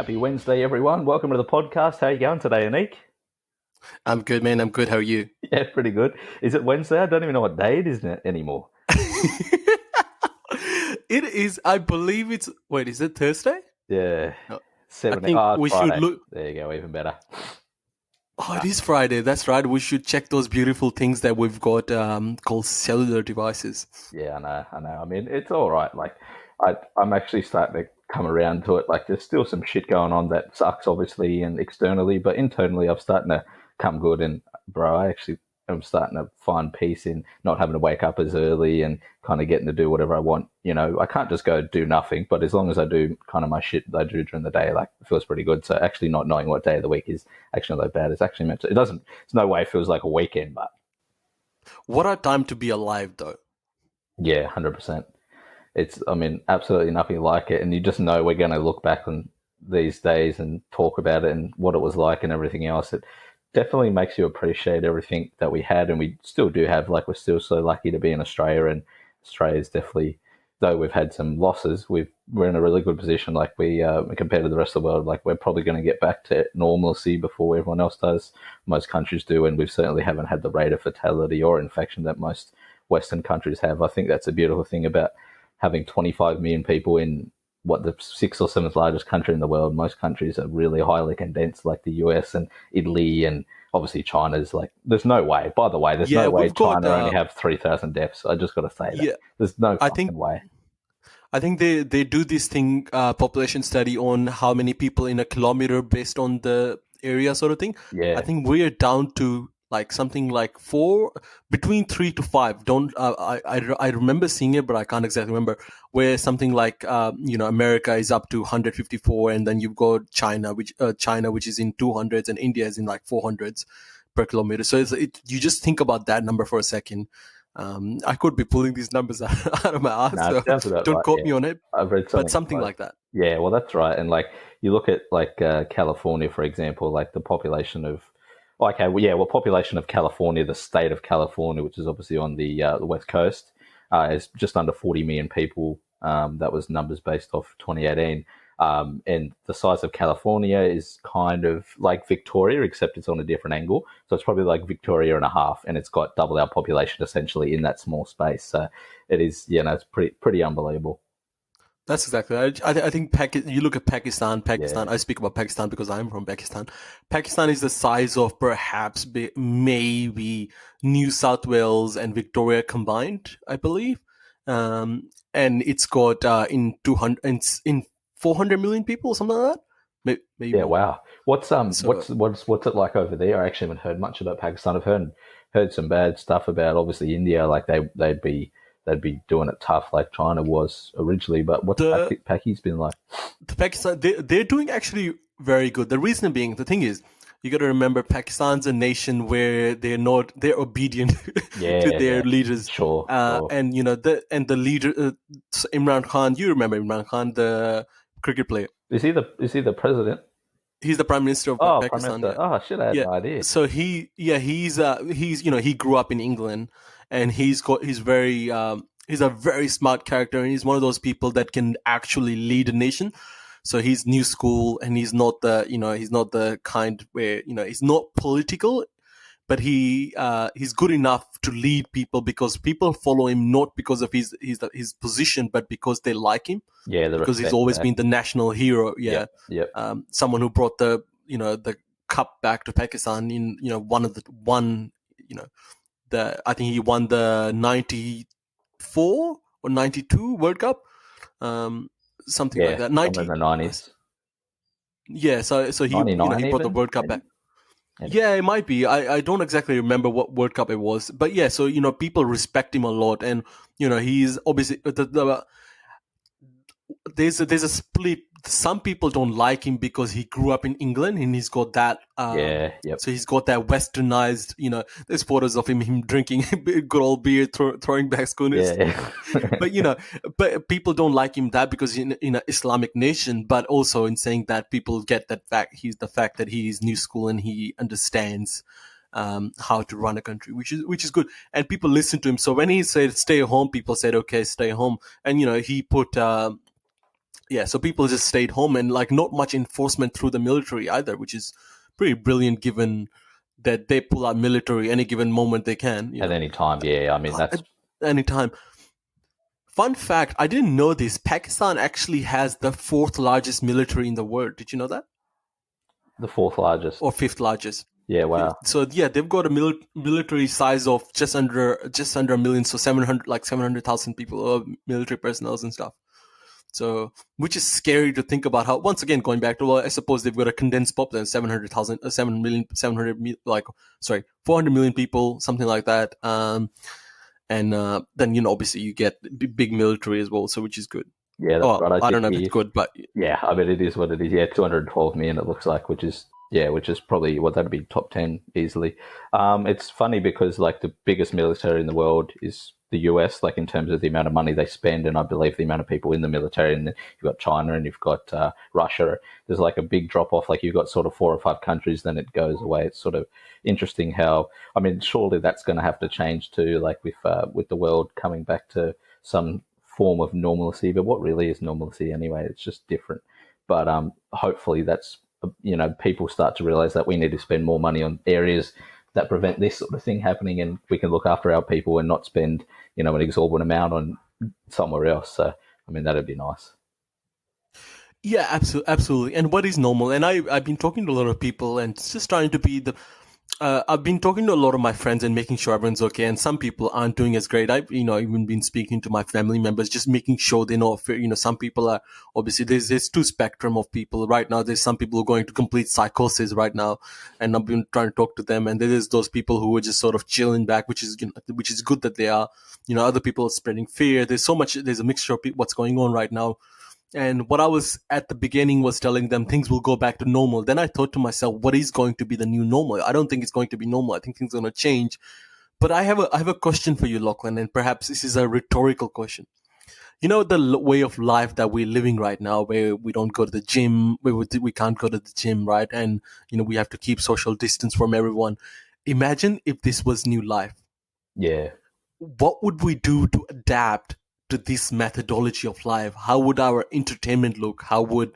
Happy Wednesday, everyone. Welcome to the podcast. How are you going today, Anik? I'm good, man. I'm good. How are you? Yeah, pretty good. Is it Wednesday? I don't even know what day it is anymore. It is, I believe it's, wait, is it Thursday? Yeah, No, I 7. think Oh, it's we should Friday. look. There you go, even better. Oh, it is Friday. That's right. We should check those beautiful things that we've got called cellular devices. Yeah, I know. I mean, it's all right. Like, I'm actually starting to come around to it. Like, there's still some shit going on that sucks, obviously, and externally, but internally, I'm starting to come good. And, bro, I actually am starting to find peace in not having to wake up as early and kind of getting to do whatever I want. You know, I can't just go do nothing, but as long as I do kind of my shit that I do during the day, like, it feels pretty good. So actually not knowing what day of the week is actually not that bad. It's actually meant to, it doesn't, it's no way it feels like a weekend, but What a time to be alive, though. yeah, 100%. It's, I mean, absolutely nothing like it. And you just know we're going to look back on these days and talk about it and what it was like and everything else. It definitely makes you appreciate everything that we had and we still do have. Like, we're still so lucky to be in Australia, and Australia is definitely, though we've had some losses, we're in a really good position. Like, we compared to the rest of the world, like, we're probably going to get back to normalcy before everyone else does. Most countries do, and we certainly haven't had the rate of fatality or infection that most Western countries have. I think that's a beautiful thing about having 25 million people in what, the sixth or seventh largest country in the world. Most countries are really highly condensed, like the US and Italy, and obviously China's like, there's no way, by the way, there's Yeah, no way we've got, China only have 3,000 deaths. I just got to say that. yeah, There's no I fucking think way. I think they do this thing, population study on how many people in a kilometer based on the area sort of thing. I Yeah. think we're down to like something like between 3 to 5. Don't I remember seeing it, but I can't exactly remember. Where something like America is up to 154, and then you've got China, which is in 200s, and India is in like 400s per kilometer. So you just think about that number for a second. I could be pulling these numbers out of my ass, No, it so sounds about don't right. quote Yeah. me on it, I've read but something something close. like that. Yeah, well, that's right. And like, you look at like California, for example, like the population of, okay, well, yeah, well, population of California, the state of California, which is obviously on the West Coast, is just under 40 million people. That was numbers based off 2018. And the size of California is kind of like Victoria, except it's on a different angle. So it's probably like Victoria and a half, and it's got double our population essentially in that small space. So it is, it's pretty unbelievable. That's exactly right. I think you look at Pakistan. Yeah. I speak about Pakistan because I'm from Pakistan. Pakistan is the size of perhaps maybe New South Wales and Victoria combined, I believe. And it's got in 400 million people, something like that. Maybe Yeah, more. wow. What's So what's it like over there? I actually haven't heard much about Pakistan. I've heard some bad stuff about obviously India, like they'd be doing it tough like China was originally. But what's the Paki's been like? the Pakistan, they're doing actually very good. The reason being, the thing is, you got to remember Pakistan's a nation where they're obedient to Yeah, their yeah, leaders, sure. and the leader, Imran Khan. You remember Imran Khan, the cricket player. Is he the president? He's the prime minister of Oh, Prime Pakistan. Minister. Yeah, Oh shit, I had yeah. no idea. So he's he grew up in England, and he's a very smart character, and he's one of those people that can actually lead a nation. So he's new school, and he's not the kind where he's not political, but he's good enough to lead people because people follow him not because of his position, but because they like him, Yeah, the because he's respect always back. been the national hero. Yeah, Yep. someone who brought the cup back to Pakistan in one the I think he won the 94 or 92 World Cup, something like Yeah, that. somewhere in 90, the 90s, yeah. So he 99 brought the even World Cup back. maybe. Anyway. Yeah, it might be. I don't exactly remember what World Cup it was, but yeah. So people respect him a lot, and he's obviously there's a split. Some people don't like him because he grew up in England and he's got that. Yeah, yep. So he's got that westernized. There's photos of him drinking good old beer, throwing back schooners. Yeah. But but people don't like him that because in an Islamic nation, but also in saying that people get that fact. The fact that he is new school and he understands how to run a country, which is good, and people listen to him. So when he said stay home, people said okay, stay home, and he put. Yeah, so people just stayed home, and like not much enforcement through the military either, which is pretty brilliant given that they pull out military any given moment they can, At any time. Yeah, I mean at that's any time. Fun fact, I didn't know this. Pakistan actually has the fourth largest military in the world. Did you know that? the fourth largest. Or fifth largest. Yeah, wow. So yeah, they've got a military size of just under a million, so 700 like 700,000 people, military personnel and stuff. So, which is scary to think about how, once again, going back to, well, I suppose they've got a condensed population, 700,000, 7 million, 700, like, sorry, 400 million people, something like that. And then, obviously you get big military as well, so which is good. Yeah, that's Oh, right. I I see don't know if it's here. good, but Yeah, I mean it is what it is. Yeah, 212 million it looks like, which is probably what that'd be top 10 easily. It's funny because like the biggest military in the world is the US, like in terms of the amount of money they spend, and I believe the amount of people in the military. And you've got China and you've got Russia. There's like a big drop off. Like you've got sort of 4 or 5 countries, then it goes away. It's sort of interesting how. I mean, surely that's going to have to change too, like with the world coming back to some form of normalcy. But what really is normalcy anyway? It's just different. But hopefully that's people start to realize that we need to spend more money on areas that prevent this sort of thing happening, and we can look after our people and not spend an exorbitant amount on somewhere else. So I mean that'd be nice. yeah, absolutely, absolutely. And what is normal? And I've been talking to a lot of people, and it's just trying to be the. I've been talking to a lot of my friends and making sure everyone's okay. And some people aren't doing as great. I've even been speaking to my family members, just making sure they know. Some people are obviously there's two spectrum of people right now. There's some people who are going to complete psychosis right now, and I've been trying to talk to them. And there's those people who are just sort of chilling back, which is good that they are. Other people are spreading fear. There's a mixture of what's going on right now. And what I was at the beginning was telling them things will go back to normal. Then I thought to myself, what is going to be the new normal? I don't think it's going to be normal. I think things are going to change. But I have a question for you, Lachlan, and perhaps this is a rhetorical question. The way of life that we're living right now, where we don't go to the gym, where we can't go to the gym, right? And we have to keep social distance from everyone. Imagine if this was new life. Yeah, What would we do to adapt to this methodology of life? How would our entertainment look? How would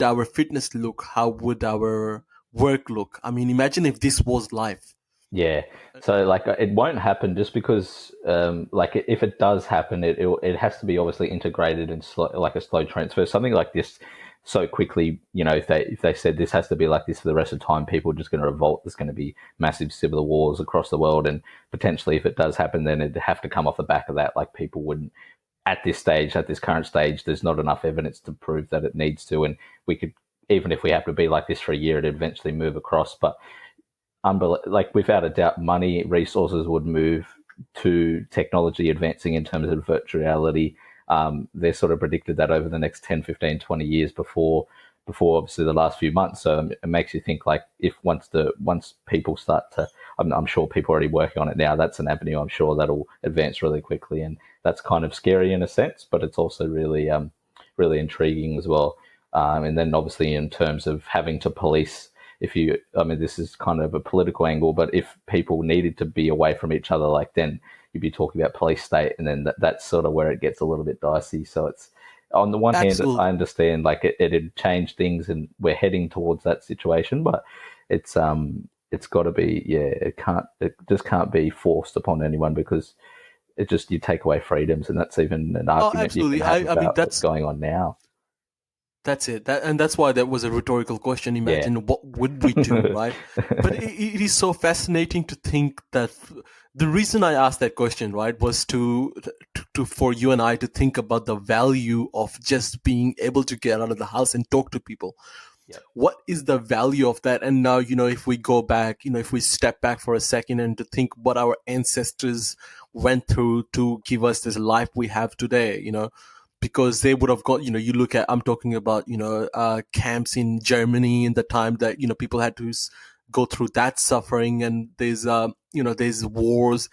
our fitness look? How would our work look? I mean, imagine if this was life. yeah. So like it won't happen just because like if it does happen, it has to be obviously integrated in like a slow transfer. Something like this so quickly, if they said this has to be like this for the rest of the time, people are just going to revolt. There's going to be massive civil wars across the world, and potentially if it does happen, then it'd have to come off the back of that. Like people wouldn't at this current stage, there's not enough evidence to prove that it needs to, and we could, even if we have to be like this for a year, it'd eventually move across. But like without a doubt, money, resources would move to technology advancing in terms of virtual reality. They're sort of predicted that over the next 10, 15, 20 years before obviously the last few months. So it makes you think like if once people start to, I'm sure people are already working on it now. That's an avenue I'm sure that'll advance really quickly, and that's kind of scary in a sense, but it's also really intriguing as well. And then obviously in terms of having to police, I mean, this is kind of a political angle, but if people needed to be away from each other, like then you'd be talking about police state, and then that's sort of where it gets a little bit dicey. So it's, on the one hand, I Absolutely. understand like it'd change things, and we're heading towards that situation, but it's got to be, yeah, it just can't be forced upon anyone, because it just, you take away freedoms, and that's even an Oh, argument you can absolutely. have I mean, about what's going on now. that's it. And that's why that was a rhetorical question. Yeah. Imagine what would we do, right? But it is so fascinating to think that the reason I asked that question, right, was to for you and I to think about the value of just being able to get out of the house and talk to people. Yep. What is the value of that? And now, if we go back, if we step back for a second and to think what our ancestors went through to give us this life we have today, because they would have got, you look at, I'm talking about, camps in Germany in the time that, people had to go through that suffering, and there's wars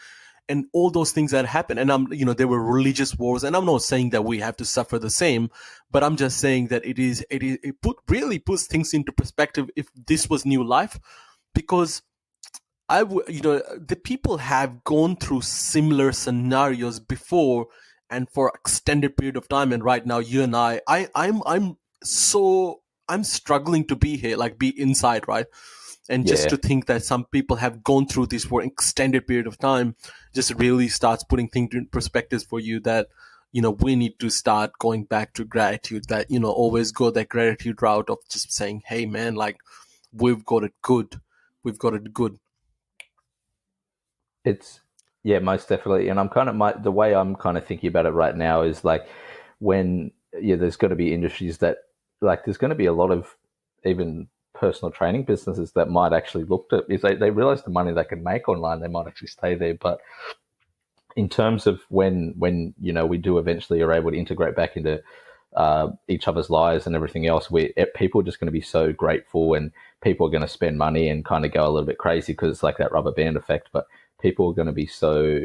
and all those things that happen. And there were religious wars, and I'm not saying that we have to suffer the same, but I'm just saying that really puts things into perspective if this was new life, because the people have gone through similar scenarios before, and for extended period of time. And right now, you and I'm struggling to be here, like be inside, right? And just Yeah, to think that some people have gone through this for an extended period of time just really starts putting things in perspectives for you, that we need to start going back to gratitude, that always go that gratitude route of just saying, hey man, like we've got it good, we've got it good. it's yeah, most definitely. And I'm kind of the way I'm kind of thinking about it right now is like when there's going to be industries that like there's going to be a lot of even personal training businesses that might actually look to if they realize the money they can make online, they might actually stay there. But in terms of when we do eventually are able to integrate back into each other's lives and everything else, people are just going to be so grateful, and people are going to spend money and kind of go a little bit crazy because it's like that rubber band effect. But people are going to be so,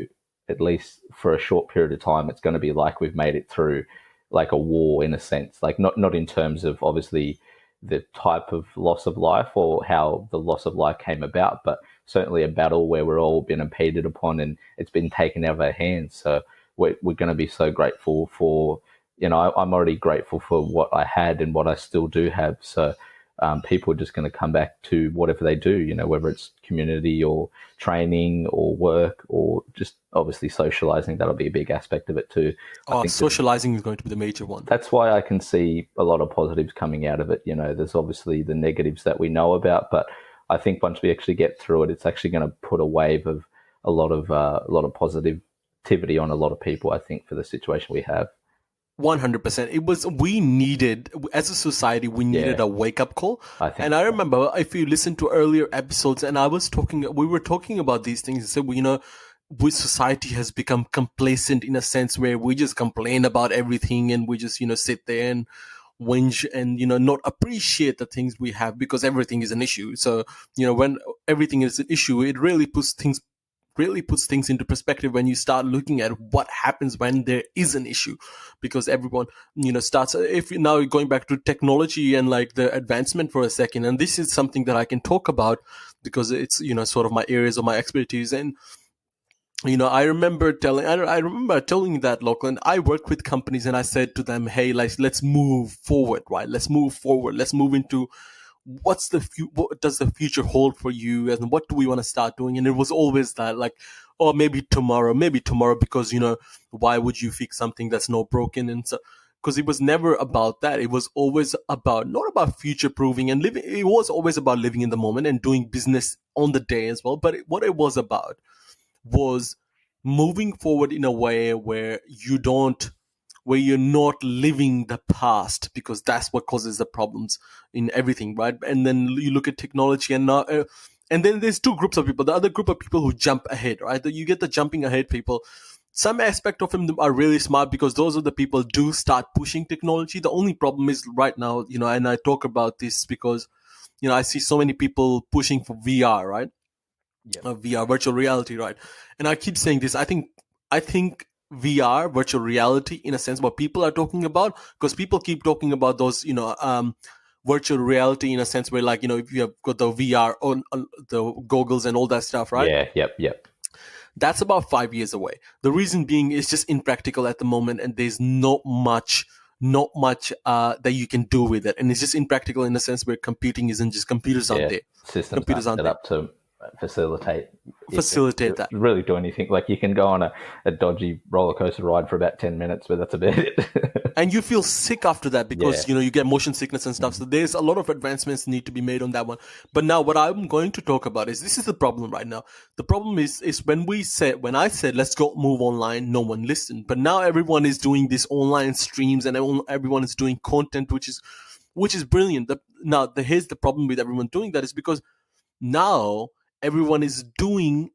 at least for a short period of time, it's going to be like we've made it through like a war in a sense, like not in terms of obviously the type of loss of life or how the loss of life came about, but certainly a battle where we're all been impeded upon and it's been taken out of our hands. So we're going to be so grateful for, I'm already grateful for what I had and what I still do have. So people are just going to come back to whatever they do, whether it's community or training or work or just obviously socializing. That'll be a big aspect of it too. I think Socializing is going to be the major one. that's why I can see a lot of positives coming out of it. There's obviously the negatives that we know about, but I think once we actually get through it, it's actually going to put a wave of a lot of positivity on a lot of people. I think for the situation we have. 100%. It was, we needed, as a society, we needed Yeah, a wake up call. I think And I so. remember, if you listen to earlier episodes, and we were talking about these things, so we society has become complacent in a sense where we just complain about everything, and we just sit there and whinge and not appreciate the things we have, because everything is an issue. So when everything is an issue, it really puts things into perspective when you start looking at what happens when there is an issue. Because everyone starts, if now going back to technology and like the advancement for a second, and this is something that I can talk about because it's sort of my areas of my expertise. And I remember telling that, Lachlan, I work with companies and I said to them, hey, like, let's move forward, right? Let's move forward. Let's move into what does the future hold for you, and what do we want to start doing? And it was always that, like, oh, maybe tomorrow, because why would you fix something that's not broken? And so, because it was never about that. It was always about, not about future proving and living. It was always about living in the moment and doing business on the day as well. But what it was about was moving forward in a way where you're not living the past, because that's what causes the problems in everything, right? And then you look at technology, and then there's two groups of people. The other group of people who jump ahead, right? You get the jumping ahead people. Some aspect of them are really smart, because those are the people do start pushing technology. The only problem is right now, and I talk about this because I see so many people pushing for VR, right? Yep. VR, virtual reality, right? And I keep saying this. I think VR, virtual reality, in a sense, what people are talking about, because people keep talking about those, virtual reality in a sense where, like, if you have got the VR on the goggles and all that stuff, right? Yeah. Yep. That's about 5 years away. The reason being is just impractical at the moment, and there's not much that you can do with it, and it's just impractical in a sense where computing isn't just computers aren't Yeah. there. Systems Computers aren't aren't set there. up to facilitate you Facilitate to that. really do anything. Like you can go on a dodgy roller coaster ride for about 10 minutes, but that's about it. And you feel sick after that, Yeah. because you get motion sickness and stuff. So there's a lot of advancements need to be made on that one. But now what I'm going to talk about is, this is the problem right now. The problem is when I said let's go move online, no one listened. But now everyone is doing these online streams, and everyone is doing content, which is brilliant. Here's the problem with everyone doing that, is because now everyone is doing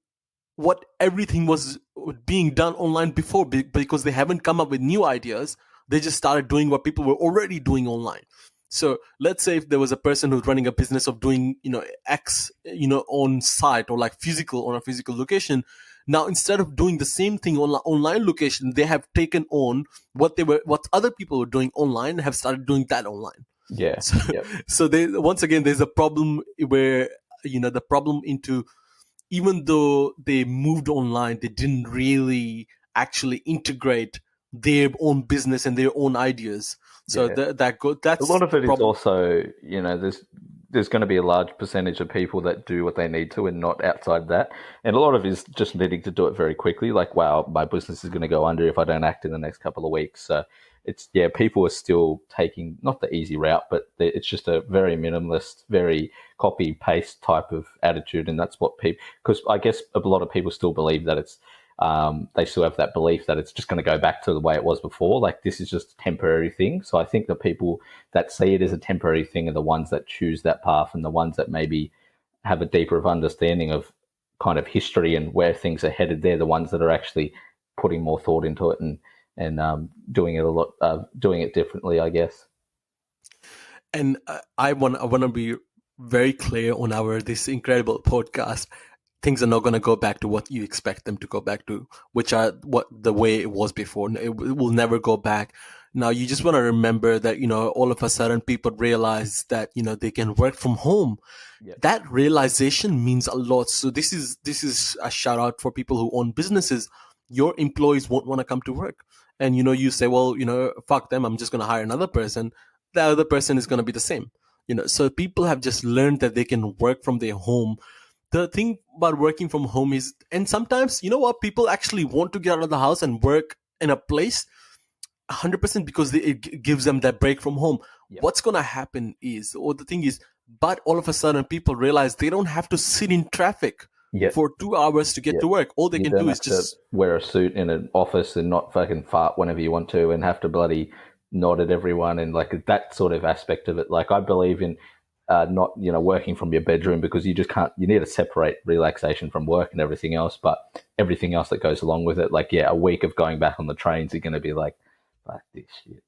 what everything was being done online before, because they haven't come up with new ideas. They just started doing what people were already doing online. So let's say if there was a person who's running a business of doing X on site, or like physical, on a physical location. Now, instead of doing the same thing on online location, they have taken on what other people were doing online, and have started doing that online. Yeah. So, Yep. once again, there's a problem where the problem into, even though they moved online, they didn't really actually integrate their own business and their own ideas. So Yeah. A that's lot of it is probably. also, there's going to be a large percentage of people that do what they need to and not outside that. And a lot of it is just needing to do it very quickly. Like, wow, my business is going to go under if I don't act in the next couple of weeks. So it's, yeah, people are still taking not the easy route, but it's just a very minimalist, very copy paste type of attitude. And that's what people, because I guess a lot of people still believe that they still have that belief that it's just going to go back to the way it was before. Like, this is just a temporary thing. So I think the people that see it as a temporary thing are the ones that choose that path, and the ones that maybe have a deeper of understanding of kind of history and where things are headed. They're the ones that are actually putting more thought into it and doing it doing it differently, I guess. And I want to be very clear on our this incredible podcast. Things are not going to go back to what you expect them to go back to, which are what the way it was before. It will never go back. Now you just want to remember that, all of a sudden people realize that, they can work from home. Yep. That realization means a lot. So this is a shout out for people who own businesses. Your employees won't want to come to work, and you say, well, fuck them, I'm just going to hire another person. The other person is going to be the same. So people have just learned that they can work from their home. The thing about working from home is, and sometimes, people actually want to get out of the house and work in a place 100% because it gives them that break from home. Yep. What's going to happen is, or the thing is, but all of a sudden people realize they don't have to sit in traffic Yep. for 2 hours to get Yep. to work. All they You can don't do have is to just. wear a suit in an office and not fucking fart whenever you want to and have to bloody nod at everyone and like that sort of aspect of it. Like, I believe in not working from your bedroom, because you just can't. You need to separate relaxation from work and everything else, but everything else that goes along with it. Like, yeah, a week of going back on the trains, you're going to be like, fuck this shit.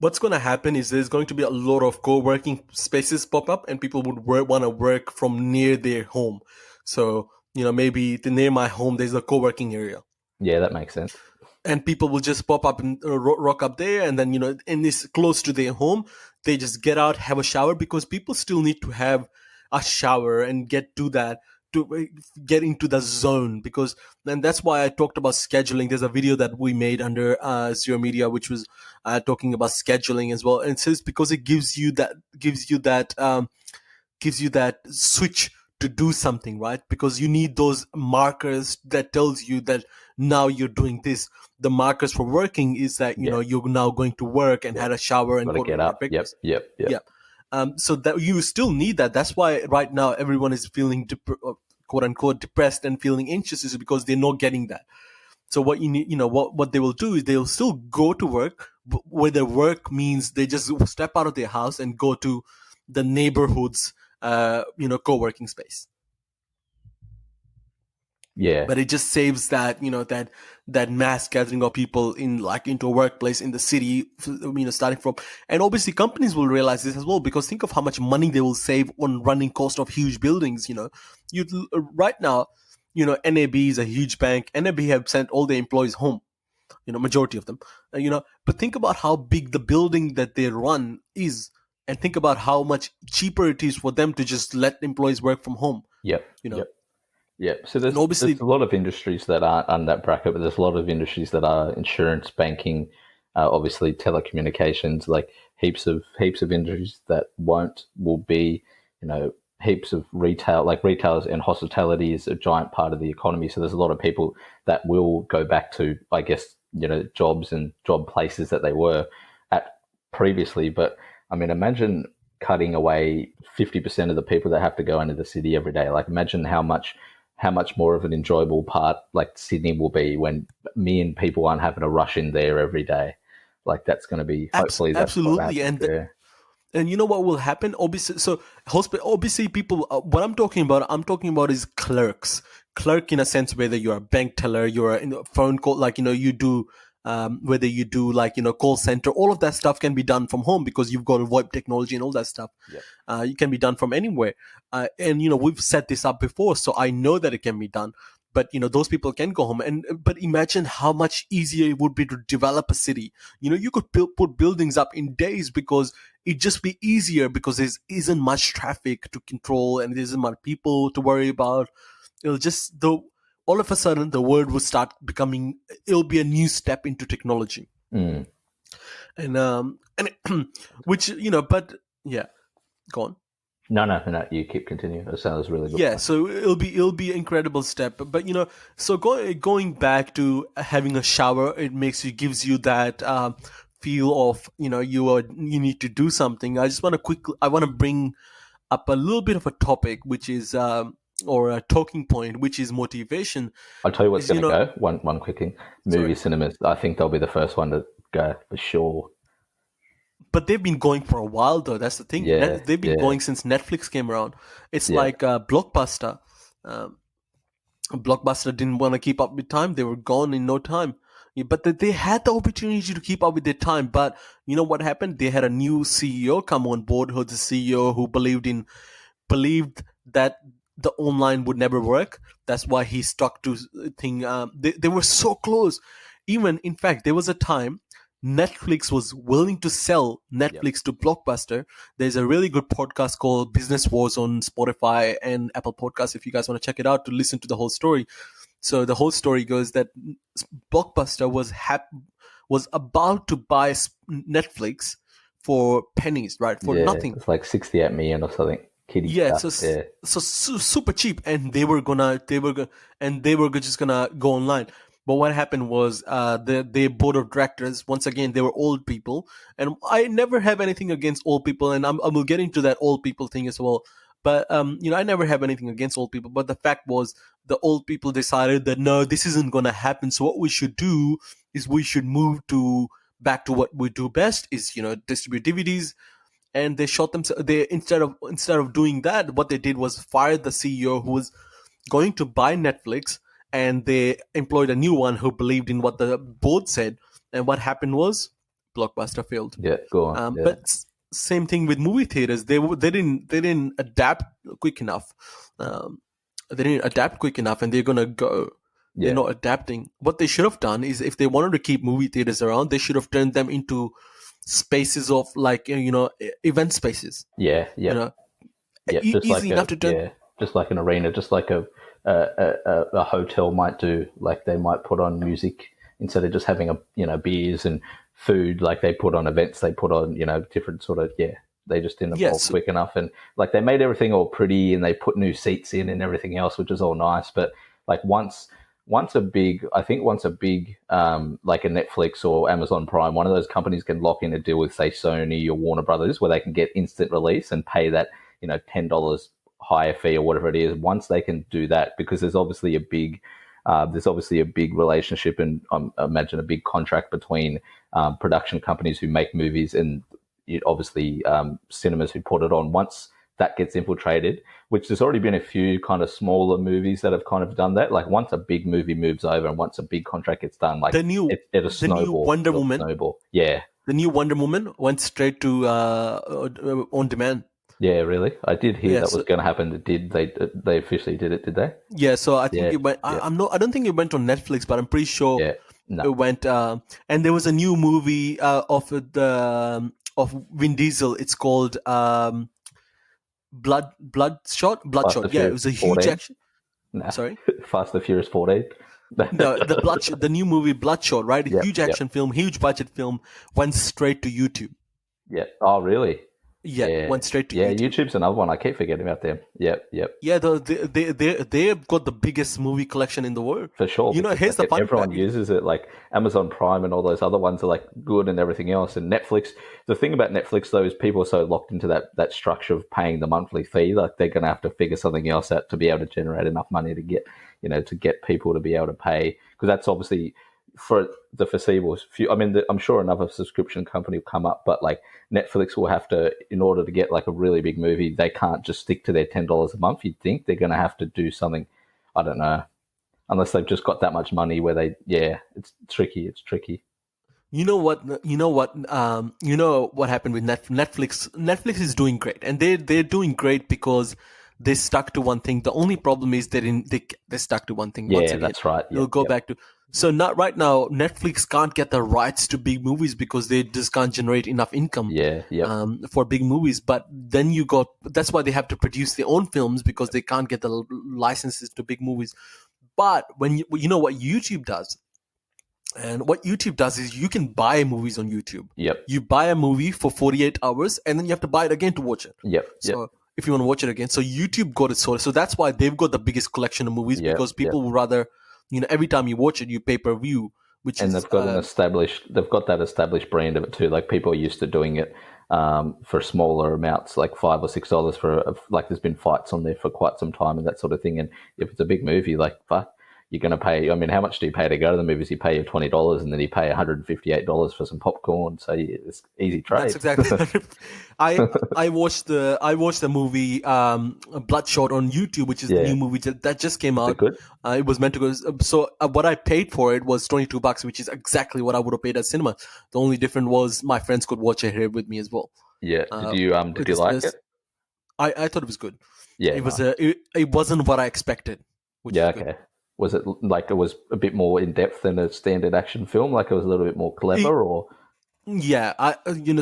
What's going to happen is there's going to be a lot of co-working spaces pop up, and people would want to work from near their home. So, maybe near my home, there's a co-working area, Yeah, that makes sense. and people will just pop up and rock up there, and then, in this close to their home, they just get out, have a shower, because people still need to have a shower and get to that, to get into the zone. Because, and that's why I talked about scheduling. There's a video that we made under Zero Media, which was talking about scheduling as well. And it says, because it gives you that switch to do something, right? Because you need those markers that tells you that now you're doing this. The markers for working is that, Yeah, you're now going to work and yeah. had a shower and Got to go to get work at up. Yep, breakfast. yep, Yeah. yep. So that you still need that. That's why right now everyone is feeling quote unquote depressed and feeling anxious, is because they're not getting that. So what you need, what they will do is they'll still go to work, but where their work means they just step out of their house and go to the neighborhood's, co-working space. Yeah, But it just saves that, that mass gathering of people into a workplace in the city, starting from. And obviously companies will realize this as well, because think of how much money they will save on running cost of huge buildings. You right now, NAB is a huge bank. NAB have sent all their employees home, majority of them. But think about how big the building that they run is, and think about how much cheaper it is for them to just let employees work from home. yep, you know yep. Yeah, so and there's obviously. a lot of industries that aren't on that bracket, but there's a lot of industries that are insurance, banking, obviously telecommunications, like heaps of industries that will be, heaps of retail, like retailers and hospitality is a giant part of the economy. So there's a lot of people that will go back to, I guess, jobs and job places that they were at previously. But I mean, imagine cutting away 50% of the people that have to go into the city every day. Like, imagine how much more of an enjoyable part like Sydney will be when me and people aren't having to rush in there every day. Like, that's going to be, hopefully that's what Absolutely. happens and there. and you know what will happen, obviously. So obviously people, what I'm talking about is clerk in a sense, whether you're a bank teller, you're in a phone call, like, you do, whether you do, like, call center, all of that stuff can be done from home because you've got VoIP technology and all that stuff. Yep. You can be done from anywhere. And we've set this up before, so I know that it can be done. But those people can go home, and but imagine how much easier it would be to develop a city. You could put buildings up in days, because it'd just be easier, because there isn't much traffic to control and there isn't much people to worry about. It'll just, the all of a sudden the world will start becoming, it'll be a new step into technology. Mm. And which, but yeah, go on. No. You keep continuing. That sounds really good Yeah, point. so it'll be an incredible step. But so going back to having a shower, it gives you that feel of, you need to do something. I want to bring up a little bit of a topic, which is or a talking point, which is motivation. I'll tell you what's Is going to go. One quick thing. Movie sorry, cinemas. I think they'll be the first one to go for sure. but they've been going for a while though. That's the thing. Yeah, They've been yeah, going since Netflix came around. It's yeah, like Blockbuster. Um, Blockbuster didn't want to keep up with time. They were gone in no time. Yeah, but they had the opportunity to keep up with their time. But you know what happened? They had a new CEO come on board, who's the CEO who believed that the online would never work. That's why he stuck to thing. They were so close. Even in fact, there was a time Netflix was willing to sell yep. Netflix to Blockbuster. There's a really good podcast called Business Wars on Spotify and Apple Podcasts. If you guys want to check it out to listen to the whole story. So the whole story goes that Blockbuster was about to buy Netflix for pennies, right? For Yeah, nothing. it's like 68 million or something. Kiddie Yeah, stuff. Yeah, super cheap, and they were just gonna go online. But what happened was, the board of directors, once again, they were old people, and I never have anything against old people, and I will get into that old people thing as well. But I never have anything against old people. But the fact was, the old people decided that no, this isn't gonna happen. So what we should do is we should move to back to what we do best, is distribute DVDs. And they shot them. They instead of doing that, what they did was fire the CEO who was going to buy Netflix, and they employed a new one who believed in what the board said. And what happened was Blockbuster failed. yeah. Go on. Yeah, But same thing with movie theaters. They didn't adapt quick enough. They didn't adapt quick enough, and they're gonna go. They're yeah, not adapting. What they should have done is, if they wanted to keep movie theaters around, they should have turned them into spaces of, like, event spaces. yeah, You yep, know, yep. Just like easy enough to turn. just like an arena, just like a hotel might do. Like they might put on music instead of just having beers and food. Like they put on events. They put on different sort of They just didn't evolve Yes, quick enough, and like they made everything all pretty, and they put new seats in and everything else, which is all nice. But like once a big like a Netflix or Amazon Prime, one of those companies can lock in a deal with, say, Sony or Warner Brothers, where they can get instant release and pay that $10 higher fee or whatever it is. Once they can do that, because there's obviously a big relationship and I imagine a big contract between production companies who make movies and obviously cinemas who put it on. Once that gets infiltrated, which there's already been a few kind of smaller movies that have kind of done that. Like once a big movie moves over and once a big contract gets done, like the new it'll the new snowball. Wonder It'll Woman, snowball. Yeah. the new Wonder Woman went straight to on demand. Yeah, really. I did hear that Yes, was going to happen. They officially did it? Did they? yeah. So I think Yeah, it went. yeah, I don't think it went on Netflix, but I'm pretty sure yeah. No, it went. And there was a new movie of Vin Diesel. It's called Fast and Bloodshot. Yeah, it Furious was a huge 14. action. No, Sorry. Fast and Furious 14. No, the Bloodshot, the new movie Bloodshot, right? Yep, Huge yep, action film, huge budget film, went straight to YouTube. yep. Oh, really? Yeah, Yeah, went straight to yeah. YouTube. YouTube's another one. I keep forgetting about them. Yep, yep. Yeah, they've got the biggest movie collection in the world. For sure, because Here's the like fun everyone fact. uses it. Like Amazon Prime and all those other ones are like good and everything else. And Netflix. The thing about Netflix though is people are so locked into that structure of paying the monthly fee. Like they're going to have to figure something else out to be able to generate enough money to get to get people to be able to pay, because that's obviously for the foreseeable future. I mean, I'm sure another subscription company will come up, but like Netflix will have to, in order to get like a really big movie, they can't just stick to their $10 a month. You'd think they're going to have to do something. I don't know, unless they've just got that much money where it's tricky. It's tricky. You know what? What happened with Netflix? Netflix is doing great, and they're doing great because they stuck to one thing. The only problem is they stuck to one thing. Once Yeah, again, that's right. they'll Yep, go yep. back to. So not right now, Netflix can't get the rights to big movies because they just can't generate enough income Yeah, yep. for big movies. But then that's why they have to produce their own films, because they can't get the licenses to big movies. But when you know what YouTube does, and what YouTube does is you can buy movies on YouTube. Yep. You buy a movie for 48 hours and then you have to buy it again to watch it. Yep. So if you want to watch it again, so YouTube got it sorted. So that's why they've got the biggest collection of movies, because people would rather, every time you watch it, you pay per view, and they've got that established brand of it too. Like people are used to doing it for smaller amounts, like $5 or $6 for like there's been fights on there for quite some time and that sort of thing. And if it's a big movie, like fuck, you're going to pay. I mean, how much do you pay to go to the movies? You pay your $20, and then you pay $158 for some popcorn. So it's easy trade. That's exactly. I watched the movie Bloodshot on YouTube, which is the new movie that just came out. Good? It was meant to go. So what I paid for it was $22, which is exactly what I would have paid at cinema. The only difference was my friends could watch it here with me as well. Yeah. Did you like it? I thought it was good. Yeah. It was it wasn't what I expected. Okay. Was it like it was a bit more in depth than a standard action film? Like it was a little bit more clever, or? Yeah,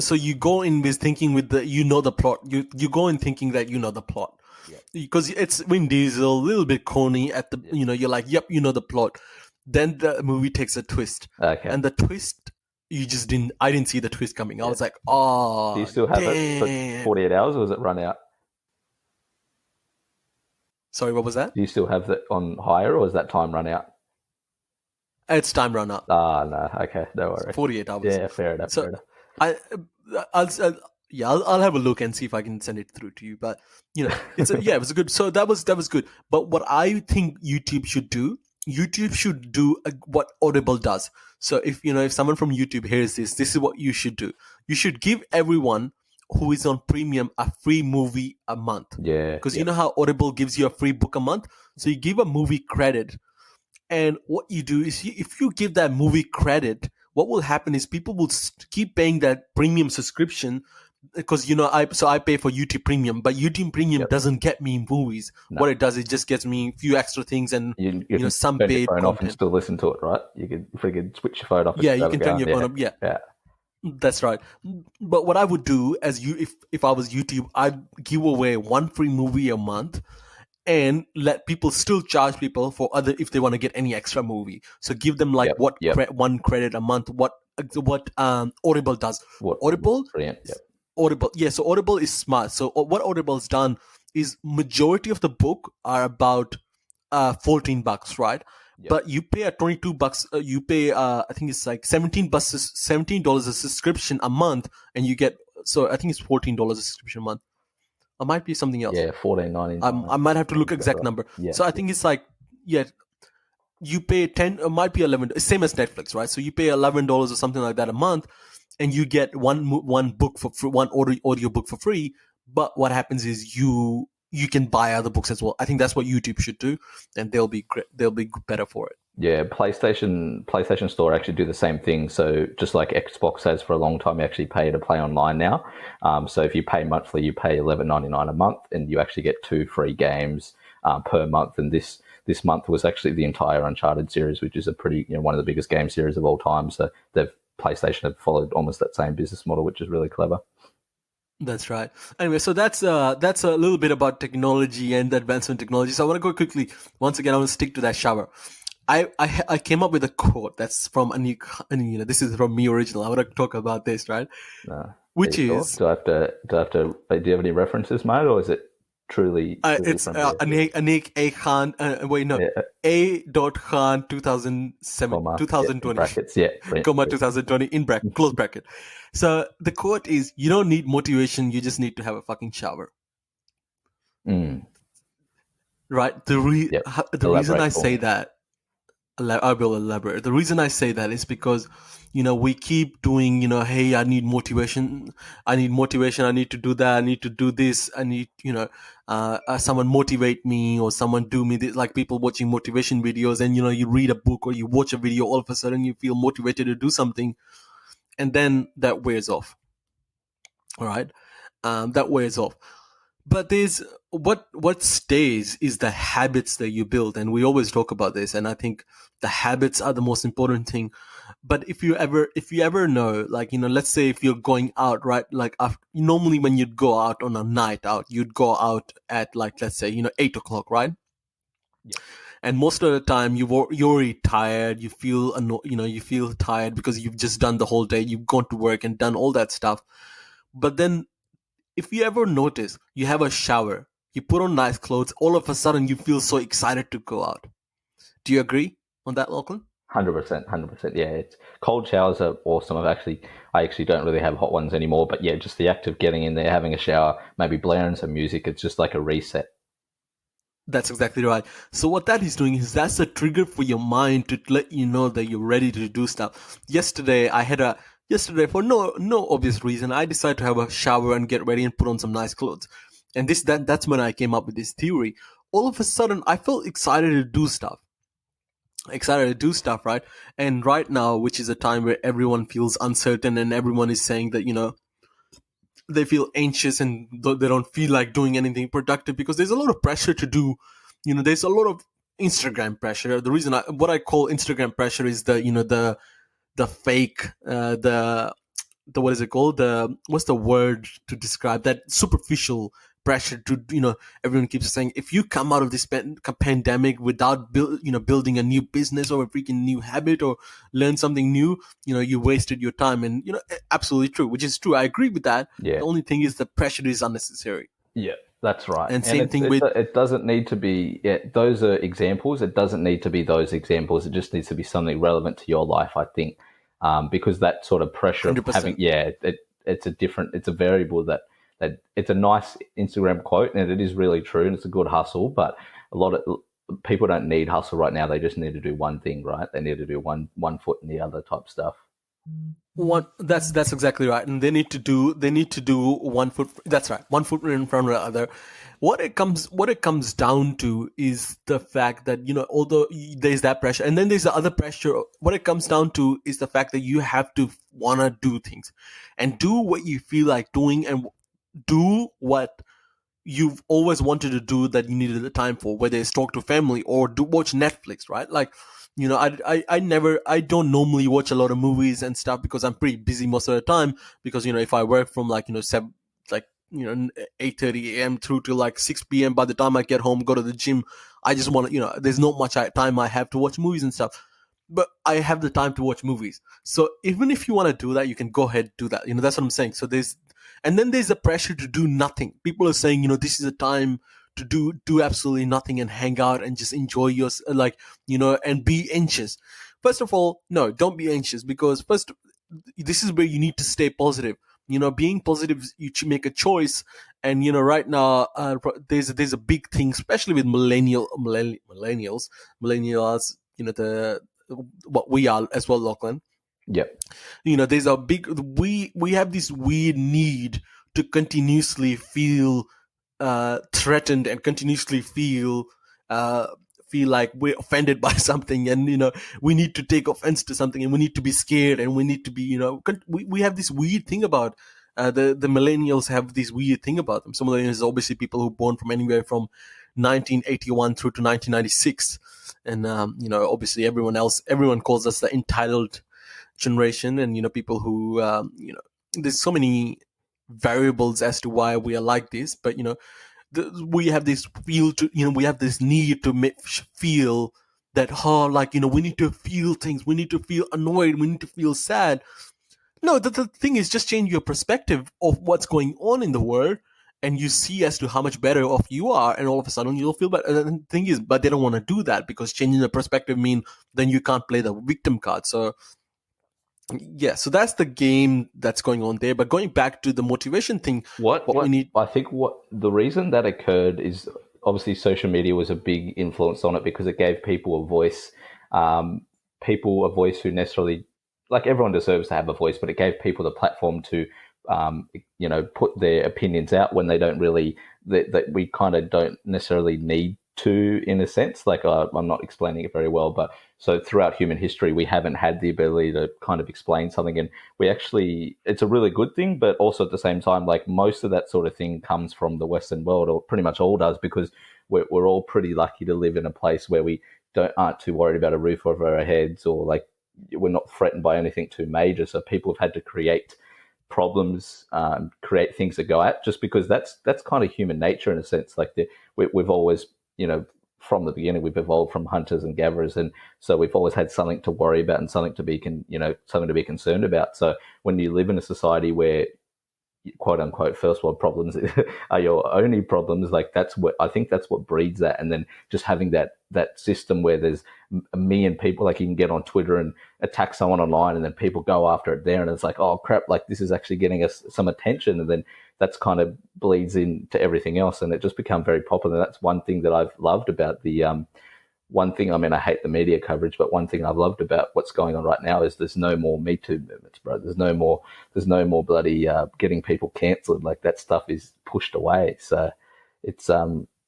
so you go in with thinking with the plot. You go in thinking that the plot, because it's Vin Diesel, a little bit corny at the. You're like, yep, the plot. Then the movie takes a twist, and the twist you just didn't. I didn't see the twist coming. I was like, oh. Do you still have it for 48 hours, or has it run out? Sorry, what was that? Do you still have that on hire, or is that time run out? It's time run out. Ah, no. Okay, don't worry. 48 hours. Yeah, fair enough. So I'll have a look and see if I can send it through to you. But it was good. So that was good. But what I think YouTube should do what Audible does. So if someone from YouTube hears this is what you should do. You should give everyone who is on premium a free movie a month. Yeah. Because you know how Audible gives you a free book a month? So you give a movie credit. And what you do is if you give that movie credit, what will happen is people will keep paying that premium subscription, because I pay for YouTube Premium, but YouTube Premium doesn't get me movies. No. What it does, it just gets me a few extra things and you can some turn paid your phone content. off and still listen to it, right? You can switch your phone off. Yeah, you can turn your phone off. Yeah. That's right. But what I would do if I was YouTube, I'd give away one free movie a month and let people still charge people for other if they want to get any extra movie. So give them like one credit a month. What Audible does. Audible. Brilliant. Yep. Audible. Yeah. So Audible is smart. So what Audible's done is majority of the book are about $14, right? Yep. But you pay at $22. You pay I think it's like $17 a subscription a month, and you get. So I think it's $14 a subscription a month. It might be something else. Yeah, $14.99. I might have to look exact number. Yeah. So I think it's like you pay 10. It might be 11. Same as Netflix, right? So you pay $11 or something like that a month, and you get one book for free, one audio book for free. But what happens is you can buy other books as well. I think that's what YouTube should do, and they'll be better for it. Yeah, PlayStation Store actually do the same thing. So just like Xbox has for a long time, you actually pay to play online now. So if you pay monthly, you pay $11.99 a month, and you actually get 2 free games per month. And this month was actually the entire Uncharted series, which is a pretty one of the biggest game series of all time. So PlayStation have followed almost that same business model, which is really clever. That's right. Anyway, so that's a little bit about technology and the advancement technology. So I want to go quickly. Once again, I want to stick to that shower. I came up with a quote that's from Anik. This is from me original. I want to talk about this, right? Which is, do I have to? Do you have any references, mate, or is it truly it's Anik A Khan. A. Khan 2020 brackets, comma 2020 in bracket close bracket. So the quote is: "You don't need motivation. You just need to have a fucking shower." Right. The reason I say that. I will elaborate. The reason I say that is because, we keep doing, hey, I need motivation. I need to do that. I need to do this. I need, someone motivate me, or someone do me this, like people watching motivation videos, and, you read a book or you watch a video, all of a sudden you feel motivated to do something, and then that wears off. All right. That wears off. But there's what stays is the habits that you build, and we always talk about this. And I think the habits are the most important thing. But if you ever know, like let's say if you're going out, right? Like normally when you'd go out on a night out, you'd go out at like let's say 8 o'clock, right? Yeah. and most of the time you're already tired. You feel you feel tired because you've just done the whole day. You've gone to work and done all that stuff. But then, if you ever notice, you have a shower, you put on nice clothes, all of a sudden you feel so excited to go out. Do you agree on that, Lachlan? 100%, 100%. Yeah, it's cold showers are awesome. I actually don't really have hot ones anymore, but yeah, just the act of getting in there, having a shower, maybe blaring some music, it's just like a reset. That's exactly right. So what that is doing is that's a trigger for your mind to let you know that you're ready to do stuff. Yesterday for no obvious reason, I decided to have a shower and get ready and put on some nice clothes. And that's when I came up with this theory. All of a sudden I felt excited to do stuff, right? And right now, which is a time where everyone feels uncertain and everyone is saying that, they feel anxious and they don't feel like doing anything productive because there's a lot of pressure to do. There's a lot of Instagram pressure. The reason what I call Instagram pressure is the fake, the what is it called, the what's the word to describe that superficial pressure to, everyone keeps saying, if you come out of this pandemic without building a new business or a freaking new habit or learn something new, you wasted your time. And absolutely true, which is true. I agree with that. Yeah, The only thing is the pressure is unnecessary. yeah, that's right. And And same thing with it doesn't need to be. Yeah, those are examples. It doesn't need to be those examples. It just needs to be something relevant to your life, I think, because that sort of pressure of having, 100%. yeah, it's a variable that it's a nice Instagram quote and it is really true and it's a good hustle, but a lot of people don't need hustle right now. They just need to do one thing, right? They need to do one foot in the other type stuff. One that's exactly right, and they need to do 1 foot. That's right, 1 foot in front of the other. What it comes down to is the fact that, although there's that pressure, and then there's the other pressure. What it comes down to is the fact that you have to wanna do things, and do what you feel like doing, and do what you've always wanted to do that you needed the time for, whether it's talk to family or do watch Netflix, right? Like, I don't normally watch a lot of movies and stuff because I'm pretty busy most of the time. Because if I work from like, 7, like, 8:30 a.m. through to like 6 p.m. By the time I get home, go to the gym, I just want to, there's not much time I have to watch movies and stuff. But I have the time to watch movies. So even if you want to do that, you can go ahead do that. That's what I'm saying. So and then there's the pressure to do nothing. People are saying, this is a time to do absolutely nothing and hang out and just enjoy your, like, and be anxious. First of all, no, don't be anxious, because first, this is where you need to stay positive. Being positive, you should make a choice. And right now, there's a big thing, especially with millennials. The what we are as well, Lachlan. Yep. There's a big, we have this weird need to continuously feel threatened and continuously uh, feel like we're offended by something, and we need to take offense to something, and we need to be scared, and we need to be, we have this weird thing about the millennials have this weird thing about them. Some millennials are obviously people who were born from anywhere from 1981 through to 1996. And obviously everyone calls us the entitled generation. And people who there's so many variables as to why we are like this. But we have this we have this need to feel that, like, we need to feel things, we need to feel annoyed, we need to feel sad. No, the thing is, just change your perspective of what's going on in the world, and you see as to how much better off you are, and all of a sudden you'll feel better. And the thing is, but they don't want to do that, because changing the perspective mean then you can't play the victim card. So yeah, so that's the game that's going on there. But going back to the motivation thing, what we What need. I think what the reason that occurred is obviously social media was a big influence on it because it gave um, people a voice who necessarily, like everyone deserves to have a voice, but it gave people the platform to, put their opinions out when they don't really, that we kind of don't necessarily need to, in a sense. Like, I'm not explaining it very well, but so throughout human history, we haven't had the ability to kind of explain something, and we actually, it's a really good thing, but also at the same time, like most of that sort of thing comes from the Western world, or pretty much all does, because we're all pretty lucky to live in a place where we aren't too worried about a roof over our heads, or like we're not threatened by anything too major. So people have had to create problems, create things to go at, just because that's kind of human nature in a sense. Like we've always, you know, from the beginning we've evolved from hunters and gatherers, and so we've always had something to worry about and something to be something to be concerned about. So when you live in a society where quote unquote first world problems are your only problems, like that's what I think that's what breeds that. And then just having that system where there's a million people, like you can get on Twitter and attack someone online, and then people go after it there, and it's like, oh crap, like this is actually getting us some attention, and then that's kind of bleeds into everything else, and it just become very popular. That's one thing that I've loved about the one thing, I mean, I hate the media coverage, but one thing I've loved about what's going on right now is there's no more Me Too movements, bro. There's no more bloody getting people cancelled. Like that stuff is pushed away. So it's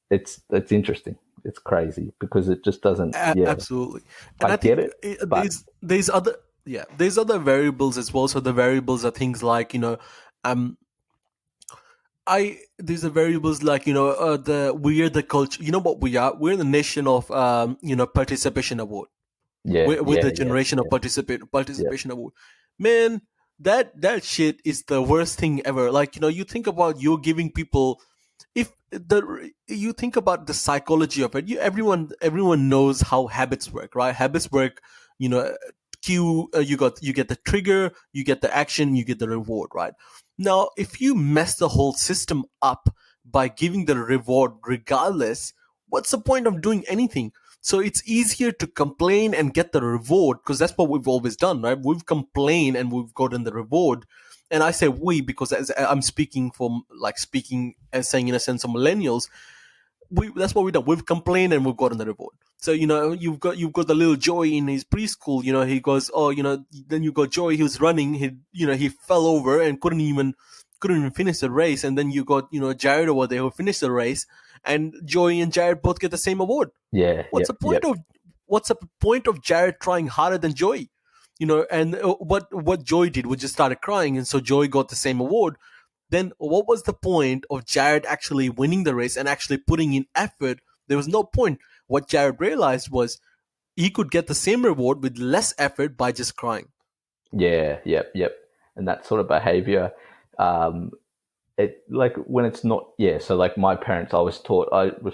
it's interesting. It's crazy because it just doesn't. Yeah, Absolutely. And I I get think it, but there's other, yeah, there's other variables as well. So the variables are things like, um I these are variables like, we're the culture. You know what we are? We're the nation of participation award. yeah, We're yeah, the yeah, generation of yeah, yeah, participation award. Man, that shit is the worst thing ever. Like, you think about, you're giving people, if the you think about the psychology of it, everyone knows how habits work, right? Habits work, you know you get the trigger, you get the action, you get the reward, right? Now if you mess the whole system up by giving the reward regardless, what's the point of doing anything? So it's easier to complain and get the reward, because that's what we've always done, right? We've complained and we've gotten the reward. And I say we because, as I'm speaking from, like, speaking as saying in a sense of millennials, that's what we've done. We've complained and we've gotten the reward. So you've got the little Joey in his preschool. He goes, oh, then you got Joey. He was running. He fell over and couldn't even finish the race. And then you got Jared over there who finished the race, and Joey and Jared both get the same award. yeah, What's the yep, point yep, of what's the point of Jared trying harder than Joey? And what Joey did was just started crying, and so Joey got the same award. Then what was the point of Jared actually winning the race and actually putting in effort? There was no point. What Jared realized was he could get the same reward with less effort by just crying. yeah, yep, yep. And that sort of behavior, um, it like when it's not, yeah, so like my parents, I was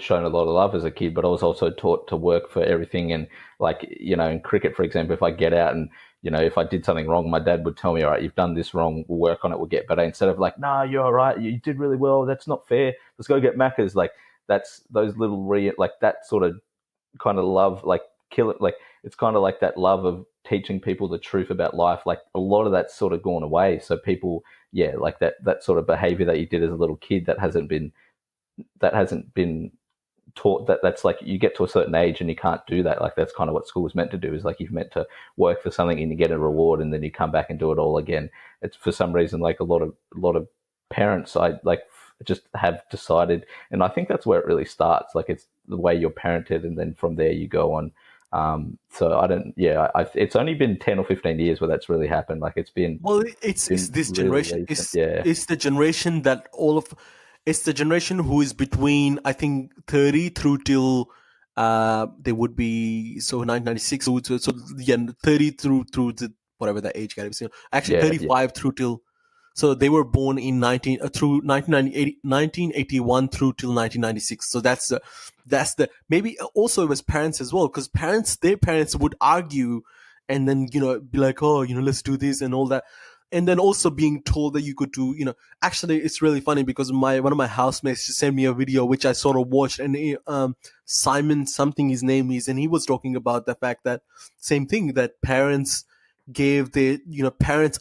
shown a lot of love as a kid, but I was also taught to work for everything. And like, in cricket, for example, if I get out and if I did something wrong, my dad would tell me, all right, you've done this wrong, we'll work on it, we'll get better, instead of like, nah, you're all right, you did really well, that's not fair, let's go get Maccas. Like that's those little like that sort of kind of love, like kill it, like it's kind of like that love of teaching people the truth about life. Like a lot of that's sort of gone away. So people, yeah, like that sort of behavior that you did as a little kid that hasn't been taught. That's like you get to a certain age and you can't do that. Like that's kind of what school is meant to do. Is like you've meant to work for something and you get a reward and then you come back and do it all again. It's for some reason like a lot of parents I like just have decided, and I think that's where it really starts. Like it's the way you're parented, and then from there you go on. So I don't. Yeah, it's only been 10 or 15 years where that's really happened. Like Well, it's been this really generation. recent. It's Yeah, it's the generation that all of it's the generation who is between, I think, 30 through till they would be, so 1996, so yeah, 30 through the whatever the age gap is. Actually yeah, yeah, 35 through till, so they were born in 1981 through till 1996. So that's the maybe also it was parents as well, because their parents would argue and then be like, oh, let's do this and all that, and then also being told that you could do, actually it's really funny because one of my housemates just sent me a video which I sort of watched, and Simon something his name is, and he was talking about the fact that same thing, that parents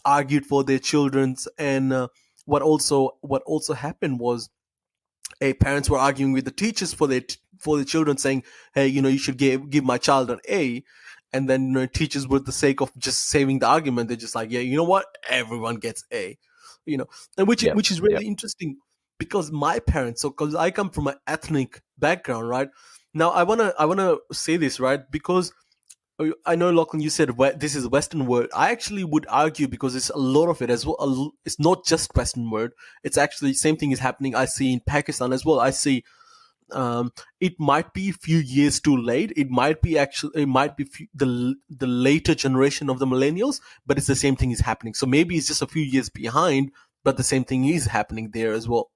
argued for their children's, and what also happened was, parents were arguing with the teachers for the children, saying, hey, you should give my child an A. And then teachers, with the sake of just saving the argument, they're just like, yeah, you know what, everyone gets A. you know and which yep, which is yep, really interesting, because my parents, so because I come from an ethnic background, right? Now I want to say this, right? Because I know, Lachlan, you said this is Western world. I actually would argue, because it's a lot of it as well. It's not just Western world. It's actually same thing is happening. I see in Pakistan as well. I see, it might be a few years too late. It might be the later generation of the millennials, but it's the same thing is happening. So maybe it's just a few years behind, but the same thing is happening there as well.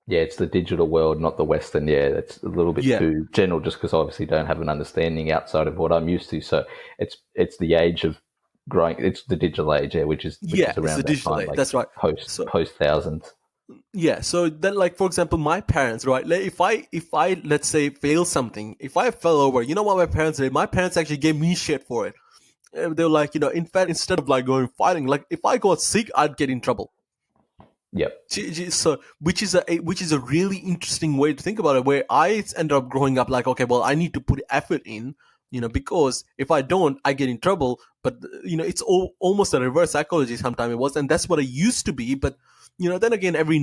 Yeah, it's the digital world, not the Western. Yeah, it's a little bit Yeah, too general, just because I obviously don't have an understanding outside of what I'm used to. So it's the age of growing. It's the digital age, yeah, which yeah, is it's the around that digital time, age. like That's right. post So post thousands. yeah, so then like for example, my parents, right? Like, if I let's say fail something, if I fell over, you know what my parents did? My parents actually gave me shit for it. They were like, in fact, instead of like going fighting, like if I got sick, I'd get in trouble. Yep. So which is a really interesting way to think about it, where I ended up growing up like, okay, well, I need to put effort in, because if I don't, I get in trouble. But it's almost a reverse psychology sometimes it was, and that's what it used to be. But then again, every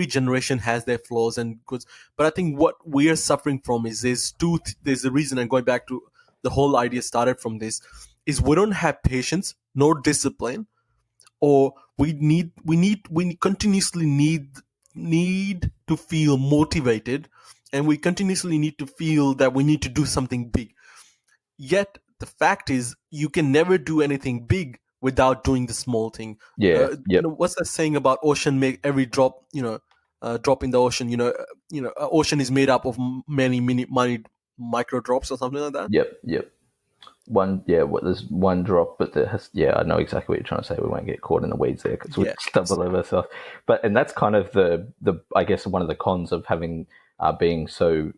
generation has their flaws and goods. But I think what we are suffering from is there's a reason, and going back to the whole idea started from this, is we don't have patience nor discipline, or we continuously need to feel motivated, and we continuously need to feel that we need to do something big. Yet the fact is, you can never do anything big without doing the small thing. Yeah. Yep. What's that saying about ocean make every drop, drop in the ocean, ocean is made up of many micro drops or something like that. Yep. Yep. One, yeah, there's one drop, but there has, yeah, I know exactly what you're trying to say. We won't get caught in the weeds there because we Yeah. stumble over ourselves. And that's kind of the I guess one of the cons of having being so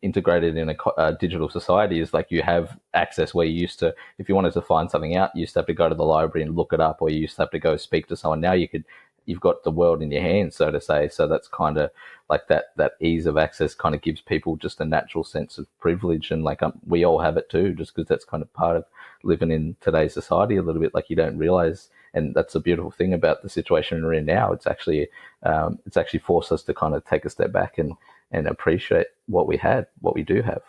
integrated in a digital society is like you have access where you used to, if you wanted to find something out, you used to have to go to the library and look it up, or you used to have to go speak to someone. Now you've got the world in your hands, so to say. So that's kind of like that ease of access kind of gives people just a natural sense of privilege, and like we all have it too, just because that's kind of part of living in today's society a little bit. Like you don't realize, and that's the beautiful thing about the situation we're in now. It's actually forced us to kind of take a step back and appreciate what we do have.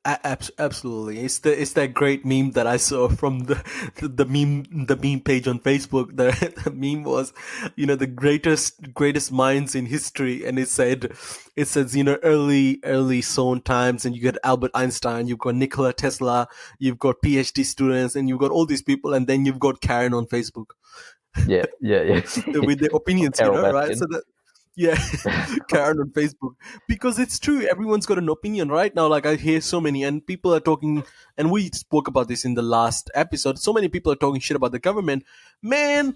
Absolutely, it's that great meme that I saw from the meme page on Facebook. The meme was, the greatest minds in history, and it says early Stone times, and you got Albert Einstein, you've got Nikola Tesla, you've got PhD students, and you've got all these people, and then you've got Karen on Facebook Yeah, yeah, yeah. with their opinions, Carol right? So Baskin. that, yeah, Karen on Facebook, because it's true. Everyone's got an opinion right now. Like I hear so many, and people are talking, and we spoke about this in the last episode. So many people are talking shit about the government. Man,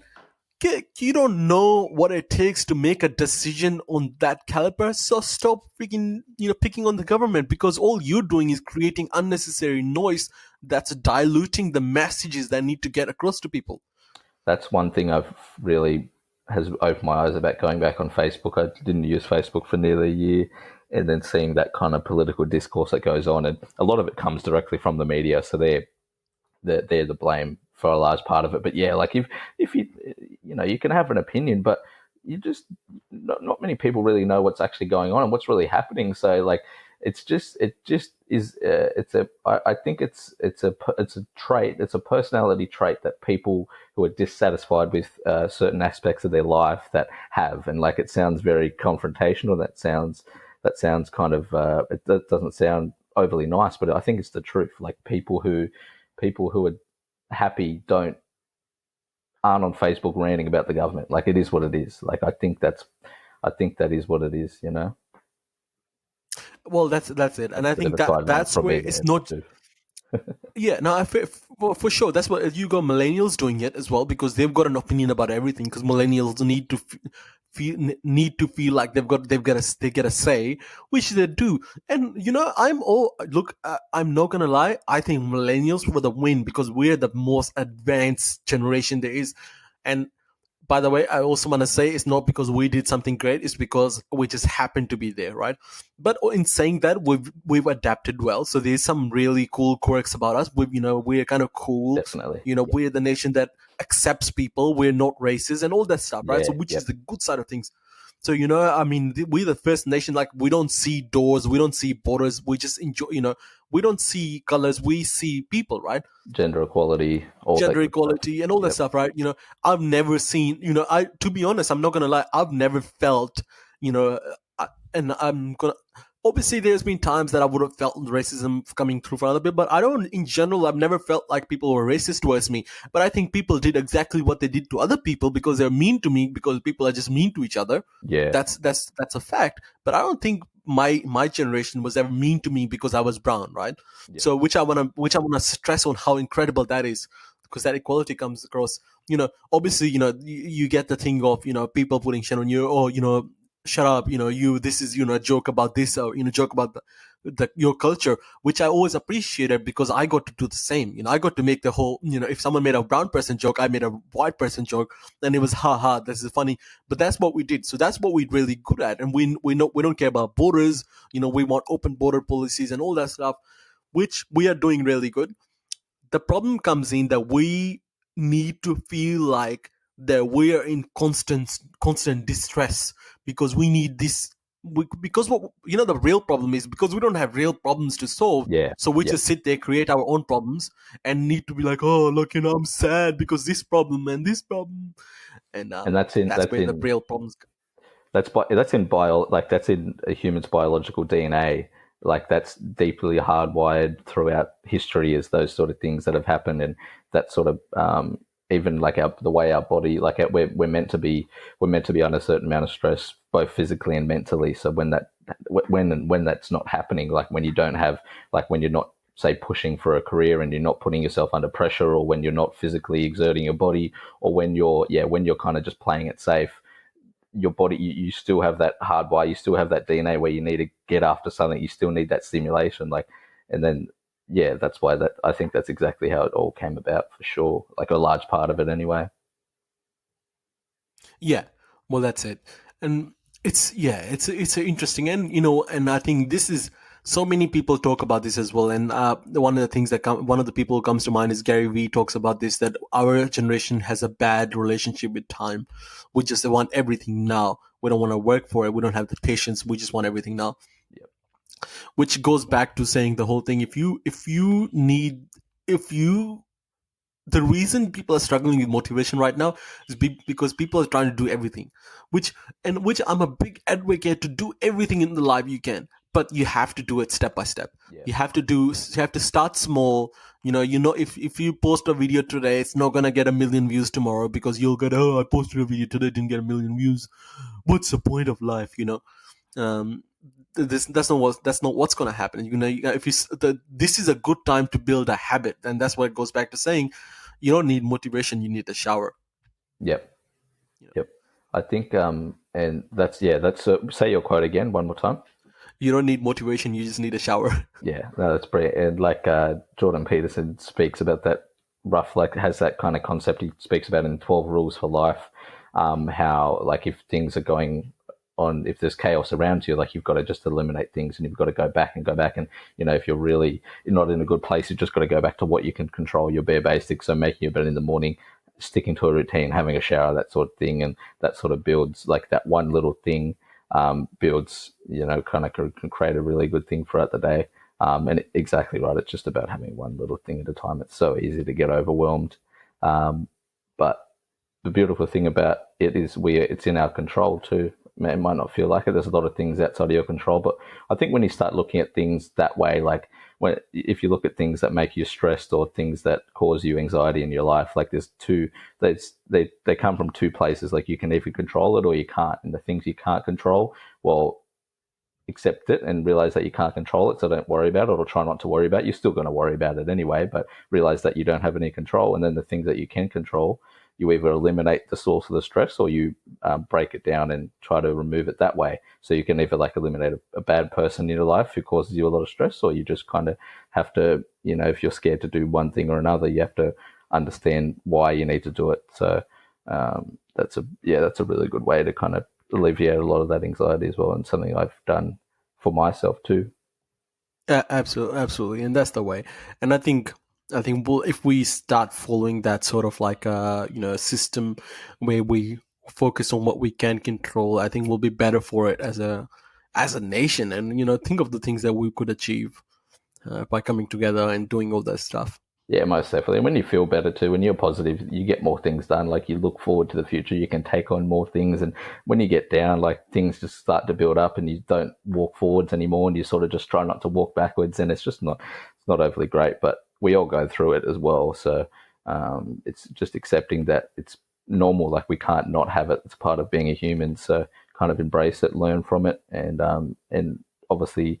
you don't know what it takes to make a decision on that caliber. So stop freaking, picking on the government, because all you're doing is creating unnecessary noise that's diluting the messages that need to get across to people. That's one thing I've really has opened my eyes about going back on Facebook. I didn't use Facebook for nearly a year, and then seeing that kind of political discourse that goes on, and a lot of it comes directly from the media, so they're the blame for a large part of it. But yeah, like if you can have an opinion, but you just not many people really know what's actually going on and what's really happening. So like it just is I think it's a trait, it's a personality trait that people who are dissatisfied with certain aspects of their life that have, and like it sounds very confrontational. That sounds kind of that doesn't sound overly nice, but I think it's the truth. Like people who are happy don't aren't on Facebook ranting about the government. Like it is what it is. Like I think that is what it is. Well, that's it, and I Bit of think a that sideline that's from where me it's there not. too. Yeah, no, for sure. That's what you got millennials doing it as well, because they've got an opinion about everything. Because millennials need to feel like they get a say, which they do. And I'm not gonna lie. I think millennials were the win, because we're the most advanced generation there is. And by the way, I also want to say it's not because we did something great; it's because we just happened to be there, right? But in saying that, we've adapted well. So there's some really cool quirks about us. We're kind of cool. Definitely. Yep. We're the nation that accepts people. We're not racist and all that stuff, right? So Yeah. which is Yep. the good side of things. So I mean, we're the first nation. Like we don't see doors, we don't see borders. We just enjoy. We don't see colors. We see people, right? Gender equality, all that Gender good stuff. equality and all that Yep. stuff, right? I've never seen, to be honest, I'm not gonna lie, I've never felt, you know, and I'm gonna obviously there's been times that I would have felt racism coming through for other people, but I don't, in general, I've never felt like people were racist towards me. But I think people did exactly what they did to other people because they're mean to me, because people are just mean to each other. Yeah, That's a fact. But I don't think my generation was ever mean to me because I was brown, right? yeah, So which I wanna stress on how incredible that is, because that equality comes across. Obviously, you get the thing of people putting shit on you, or shut up, you, this is a joke about this, or joke about your culture, which I always appreciated, because I got to do the same. I got to make the whole, if someone made a brown person joke, I made a white person joke, and it was ha ha, this is funny. But that's what we did. So that's what we're really good at. And we know we don't care about borders. We want open border policies and all that stuff, which we are doing really good. The problem comes in that we need to feel like that we are in constant distress, because we need this. Because what the real problem is, because we don't have real problems to solve, yeah, so we yeah. just sit there, create our own problems, and need to be like, oh look, I'm sad because this problem and this problem. And And that's where the real problems come. that's in that's in a human's biological DNA. Like that's deeply hardwired throughout history, is those sort of things that have happened, and that sort of even like the way our body, like we're meant to be under a certain amount of stress, both physically and mentally. So when that's not happening, like when you don't have, like when you're not, say, pushing for a career and you're not putting yourself under pressure, or when you're not physically exerting your body, or when you're kind of just playing it safe, your body, you still have that hardwire, you still have that DNA where you need to get after something, you still need that stimulation, like, and then yeah, that's why that I think that's exactly how it all came about for sure, like a large part of it anyway. Yeah, well, that's it. And it's interesting. And and I think this is, so many people talk about this as well. And one of the things one of the people who comes to mind is Gary Vee. Talks about this, that our generation has a bad relationship with time. We just want everything now. We don't want to work for it. We don't have the patience. We just want everything now. Yep. Which goes back to saying the whole thing. If you The reason people are struggling with motivation right now is because people are trying to do everything, which I'm a big advocate to do everything in the life you can, but you have to do it step by step. Yeah, You have to start small. If you post a video today, it's not gonna get a million views tomorrow, because you'll get, oh, I posted a video today, didn't get a million views. What's the point of life? Um, that's not what's going to happen. If this is a good time to build a habit, and that's what it goes back to saying, you don't need motivation, you need a shower. yep, you know yep. I think and that's say your quote again one more time. you don't need motivation, you just need a shower. Yeah, no, that's brilliant. And like Jordan Peterson speaks about that like has that kind of concept he speaks about in 12 Rules for Life. How like if things are going on, if there's chaos around you, like you've got to just eliminate things, and you've got to go back and go back. And if you're not in a good place, you've just got to go back to what you can control, your bare basics. So making your bed in the morning, sticking to a routine, having a shower, that sort of thing, and that sort of builds, like that one little thing builds, kind of can create a really good thing throughout the day. And exactly right, it's just about having one little thing at a time. It's so easy to get overwhelmed. But the beautiful thing about it is it's in our control too. It might not feel like it. There's a lot of things outside of your control, but I think when you start looking at things that way, like if you look at things that make you stressed or things that cause you anxiety in your life, like they come from two places. Like you can either control it or you can't. And the things you can't control, well, accept it and realize that you can't control it, so don't worry about it, or try not to worry about it. You're still going to worry about it anyway, but realize that you don't have any control. And then the things that you can control, you either eliminate the source of the stress, or you break it down and try to remove it that way. So you can either like eliminate a bad person in your life who causes you a lot of stress, or you just kind of have to, if you're scared to do one thing or another, you have to understand why you need to do it. So that's a really good way to kind of alleviate a lot of that anxiety as well, and something I've done for myself too. Absolutely, absolutely, and that's the way. And I think if we start following that sort of like system where we focus on what we can control, I think we'll be better for it as a nation. And think of the things that we could achieve by coming together and doing all that stuff. Yeah, most definitely. And when you feel better too, when you're positive, you get more things done. Like you look forward to the future, you can take on more things. And when you get down, like things just start to build up, and you don't walk forwards anymore, and you sort of just try not to walk backwards. And it's not overly great. But we all go through it as well. So it's just accepting that it's normal. Like we can't not have it. It's part of being a human. So kind of embrace it, learn from it, and obviously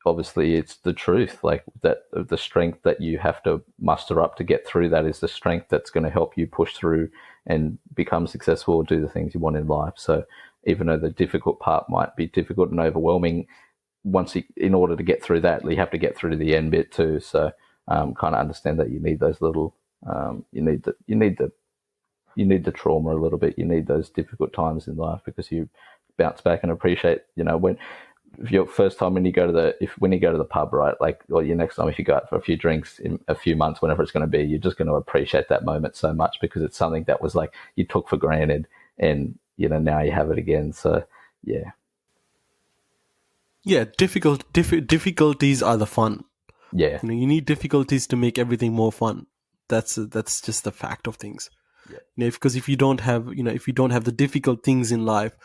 it's the truth, like that the strength that you have to muster up to get through that is the strength that's going to help you push through and become successful or do the things you want in life. So even though the difficult part might be difficult and overwhelming, in order to get through that, you have to get through the end bit too. So kind of understand that you need those little you need the trauma a little bit. You need those difficult times in life because you bounce back and appreciate, when if your first time when you go to the pub, right? Like, or your next time if you go out for a few drinks in a few months, whenever it's going to be, you're just going to appreciate that moment so much because it's something that was like you took for granted, and now you have it again. So yeah, Yeah, difficulties are the fun. yeah, You need difficulties to make everything more fun. That's just the fact of things. yeah. Because if you don't have if you don't have the difficult things in life,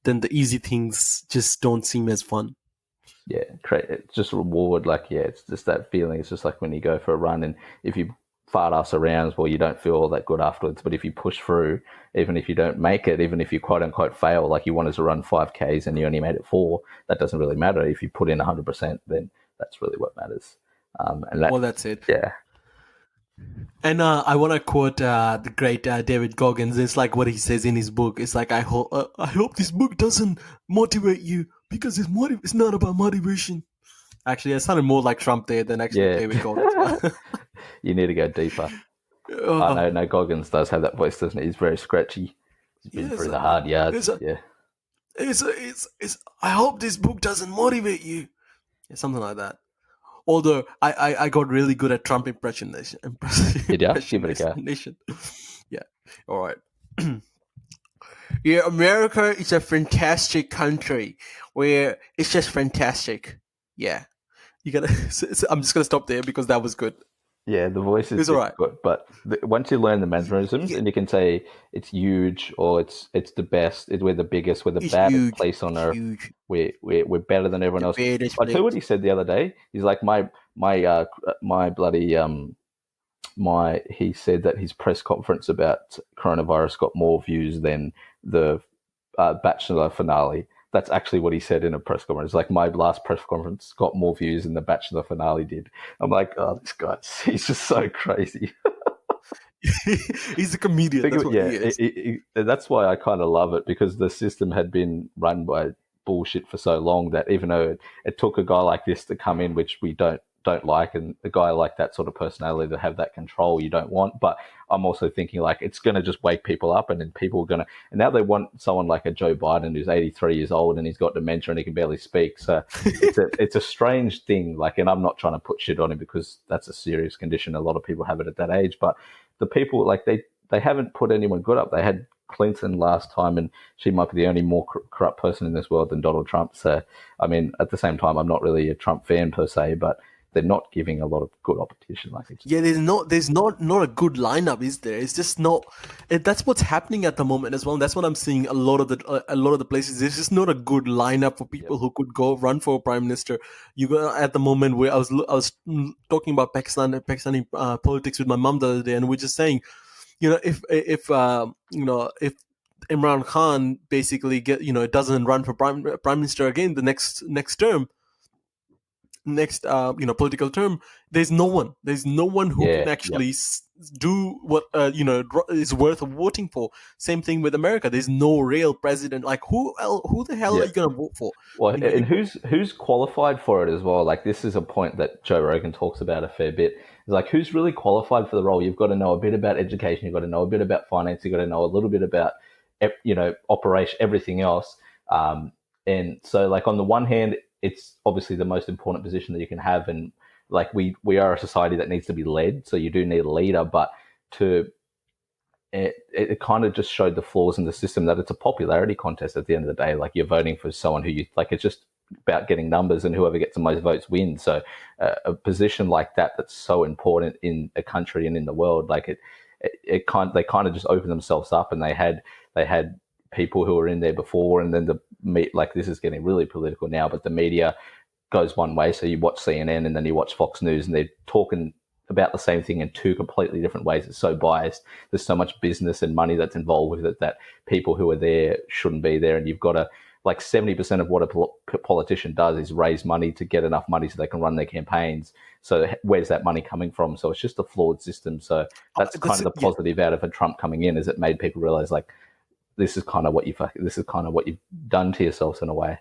then the easy things just don't seem as fun. Yeah, it's just reward. Like, yeah, it's just that feeling. It's just like when you go for a run, and if you fart ass around, well, you don't feel all that good afterwards. But if you push through, even if you don't make it, even if you quote unquote fail, like you wanted to run 5Ks and you only made it 4, that doesn't really matter. If you put in 100%, then that's really what matters. And Well, that, that's it. yeah, And I want to quote the great David Goggins. It's like what he says in his book. It's like I hope this book doesn't motivate you because it's not about motivation. Actually, it sounded more like Trump there than actually yeah. David Goggins. You need to go deeper. I uh, know, no, Goggins does have that voice, doesn't he? He's very scratchy. He's been yes, through the hard it's yards. a, Yeah, it's. I hope this book doesn't motivate you. Yeah, something like that. Although I got really good at Trump impersonation. yeah. Give it a go. Impersonation. Yeah. All right. Yeah, America is a fantastic country where it's just fantastic. Yeah. You gotta. I'm just gonna stop there because that was good. Yeah, the voice is It's all right. difficult, but once you learn the mannerisms Yeah, and you can say it's huge or it's the best, we're the biggest, we're the it's baddest huge. place on It's earth, huge. we're better than everyone The else. baddest I tell you what place. he said the other day. He's like my bloody my he said that his press conference about coronavirus got more views than the Bachelor finale. That's actually what he said in a press conference. Like my last press conference got more views than the Bachelor finale did. I'm like, oh, this guy, he's just so crazy. He's a comedian. Think of That's it, what yeah, he is. that's why I kind of love it because the system had been run by bullshit for so long that even though it took a guy like this to come in, which we don't like, and a guy like that sort of personality to have that control you don't want. But I'm also thinking like it's going to just wake people up, and then people are going to. And now they want someone like a Joe Biden who's 83 years old and he's got dementia and he can barely speak. So it's a strange thing. Like, and I'm not trying to put shit on him because that's a serious condition. A lot of people have it at that age, but the people like they haven't put anyone good up. They had Clinton last time, and she might be the only more corrupt person in this world than Donald Trump. So, I mean, at the same time, I'm not really a Trump fan per se, but they're not giving a lot of good opposition. Like it's Yeah, there's not a good lineup, is there? It's just not. That's what's happening at the moment as well. That's what I'm seeing a lot of the places. There's just not a good lineup for yep, people who could go run for prime minister. You go at the moment where I was talking about Pakistani politics with my mom the other day, and we're just saying, if Imran Khan basically doesn't run for prime minister again the next term, next political term, there's no one who yeah, can yep, actually do what is worth voting for. Same thing with America. There's no real president. Like who the hell are yeah. you going to vote for? Well, you know and you who's qualified for it as well? Like this is a point that Joe Rogan talks about a fair bit. It's like who's really qualified for the role? You've got to know a bit about education. You've got to know a bit about finance. You've got to know a little bit about operation, everything else. And so, like on the one hand, it's obviously the most important position that you can have, and like we are a society that needs to be led. So you do need a leader, but to it kind of just showed the flaws in the system that it's a popularity contest at the end of the day. Like you're voting for someone who you like. It's just about getting numbers, and whoever gets the most votes wins. So a position like that, that's so important in a country and in the world, like they kind of just opened themselves up, and they had people who were in there before, and then like this is getting really political now, but the media goes one way. So you watch CNN and then you watch Fox News, and they're talking about the same thing in two completely different ways. It's so biased. There's so much business and money that's involved with it that people who are there shouldn't be there. And you've got to, like 70% of what a politician does is raise money to get enough money so they can run their campaigns. So where's that money coming from? So it's just a flawed system. So that's kind of the positive out of a Trump coming in, is it made people realize, like, this is kind of what you've done to yourselves in a way.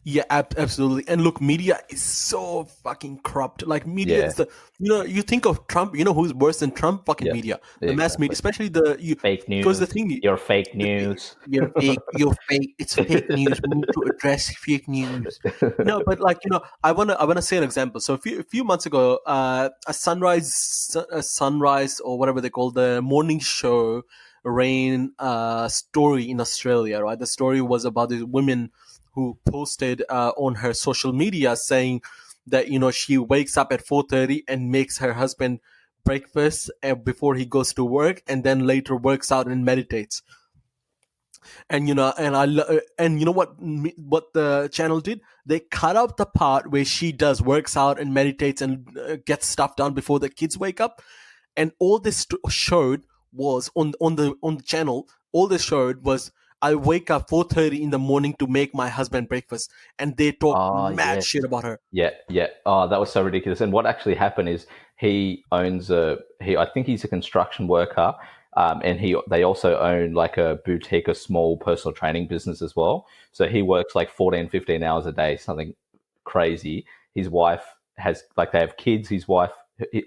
Yeah, absolutely. And look, media is so fucking corrupt. Like media is you think of Trump, who's worse than Trump? Fucking media, the mass media, especially fake news. Because the thing, you're fake news. You're fake. It's fake news. We need to address fake news. No, but I wanna say an example. So a few months ago, a sunrise or whatever they call the morning show ran story in Australia. Right, the story was about these women who posted on her social media saying that she wakes up at 4:30 and makes her husband breakfast before he goes to work, and then later works out and meditates. And what the channel did? They cut out the part where she works out and meditates and gets stuff done before the kids wake up, and all this showed was on the channel. All this showed was, I wake up 4:30 in the morning to make my husband breakfast, and they talk mad shit about her. Yeah. Oh, that was so ridiculous. And what actually happened is I think he's a construction worker, and they also own like a boutique, a small personal training business as well. So he works like 14, 15 hours a day, something crazy. His wife they have kids.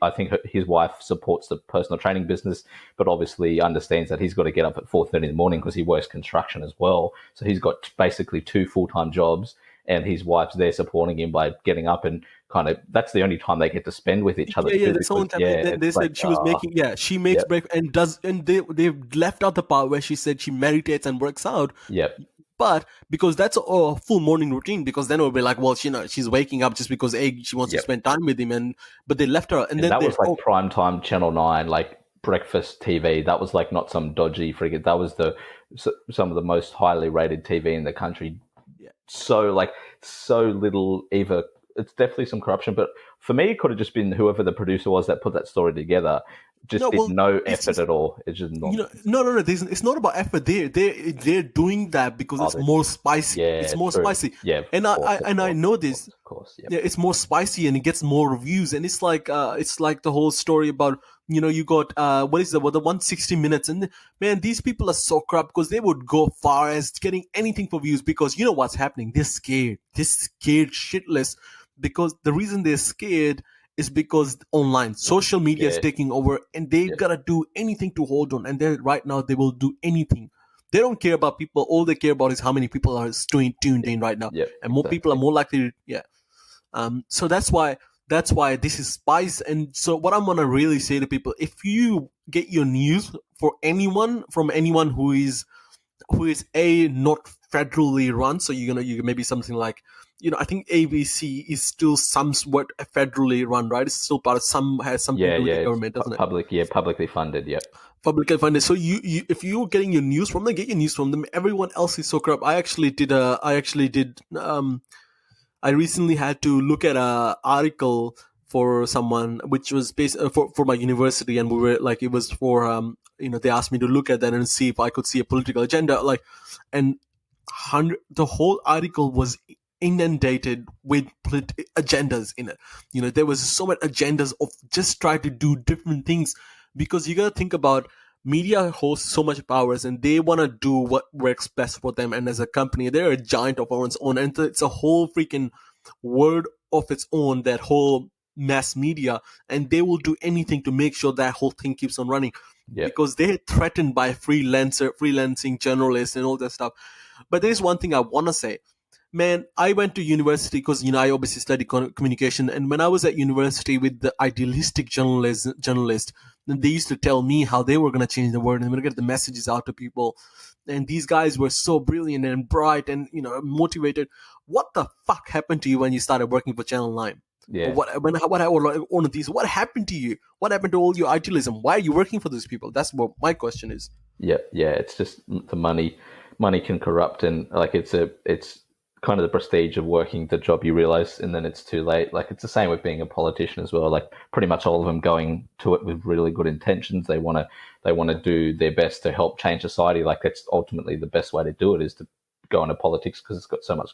I think his wife supports the personal training business, but obviously understands that he's got to get up at 4:30 in the morning because he works construction as well. So he's got basically 2 full-time jobs, and his wife's there supporting him by getting up, and kind of that's the only time they get to spend with each other. Yeah, that's the only time. They said she was making. Yeah, she makes breakfast and they've left out the part where she said she meditates and works out. Yep. But because that's a full morning routine, because then it would be like, well, she's waking up just because she wants to spend time with him, but they left her, and then that was like prime time Channel 9, like breakfast TV. That was like not some dodgy frigate. That was some of the most highly rated TV in the country. Yeah. So little either. It's definitely some corruption, but for me, it could have just been whoever the producer was that put that story together. Did no effort at all. It's just not. No. It's not about effort. They're doing that because it's more spicy. Yeah, it's more true. spicy. Yeah, I know this. Of course. Yeah, it's more spicy and it gets more reviews. And it's like the whole story about you got what is the 160 minutes, and man, these people are so corrupt because they would go far as getting anything for views, because you know what's happening. They're scared. They're scared shitless, because the reason they're scared is because online social media is taking over, and they gotta do anything to hold on. And right now they will do anything. They don't care about people. All they care about is how many people are tuned in right now, and more people are more likely to, so that's why this is spice. And so what I'm gonna really say to people: if you get your news from anyone who is not federally run, so you maybe something like, I think ABC is still somewhat federally run, right? It's still part of something to do with the government, doesn't it? Publicly funded, publicly funded. So you if you're getting your news from them, get your news from them. Everyone else is so corrupt. I recently had to look at an article for someone, which was based for my university, and we were like, it was for they asked me to look at that and see if I could see a political agenda, and the whole article was inundated with agendas in it. There was so many agendas of just trying to do different things, because you got to think about media hosts so much powers, and they want to do what works best for them. And as a company, they're a giant of its own, and it's a whole freaking world of its own, that whole mass media, and they will do anything to make sure that whole thing keeps on running, because they're threatened by freelancing journalists and all that stuff. But there's one thing I want to say. Man, I went to university because I obviously studied communication, and when I was at university with the idealistic journalist, then they used to tell me how they were going to change the world and going to get the messages out to people. And these guys were so brilliant and bright and motivated. What the fuck happened to you when you started working for Channel 9? Or Yeah. one of these? What happened to you? What happened to all your idealism? Why are you working for those people? That's what my question is. Yeah, yeah, it's just the money. Money can corrupt, and like it's kind of the prestige of working the job you realize, and then it's too late. Like it's the same with being a politician as well. Like pretty much all of them going to it with really good intentions. They want to do their best to help change society. Like that's ultimately the best way to do it is to go into politics because it's got so much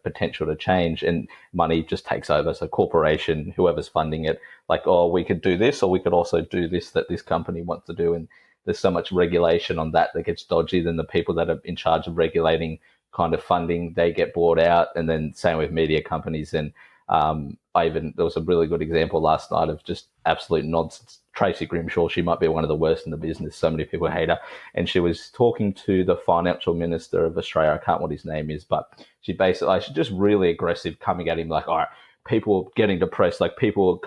potential to change, and money just takes over. So corporation, whoever's funding it, like, oh, we could do this, or we could also do this that this company wants to do, and there's so much regulation on that gets dodgy. Then the people that are in charge of regulating kind of funding, they get bought out. And then same with media companies. And there was a really good example last night of just absolute nonsense. Tracy Grimshaw, she might be one of the worst in the business. So many people hate her. And she was talking to the financial minister of Australia. I can't what his name is, but she's just really aggressive, coming at him like, all right, people getting depressed, like people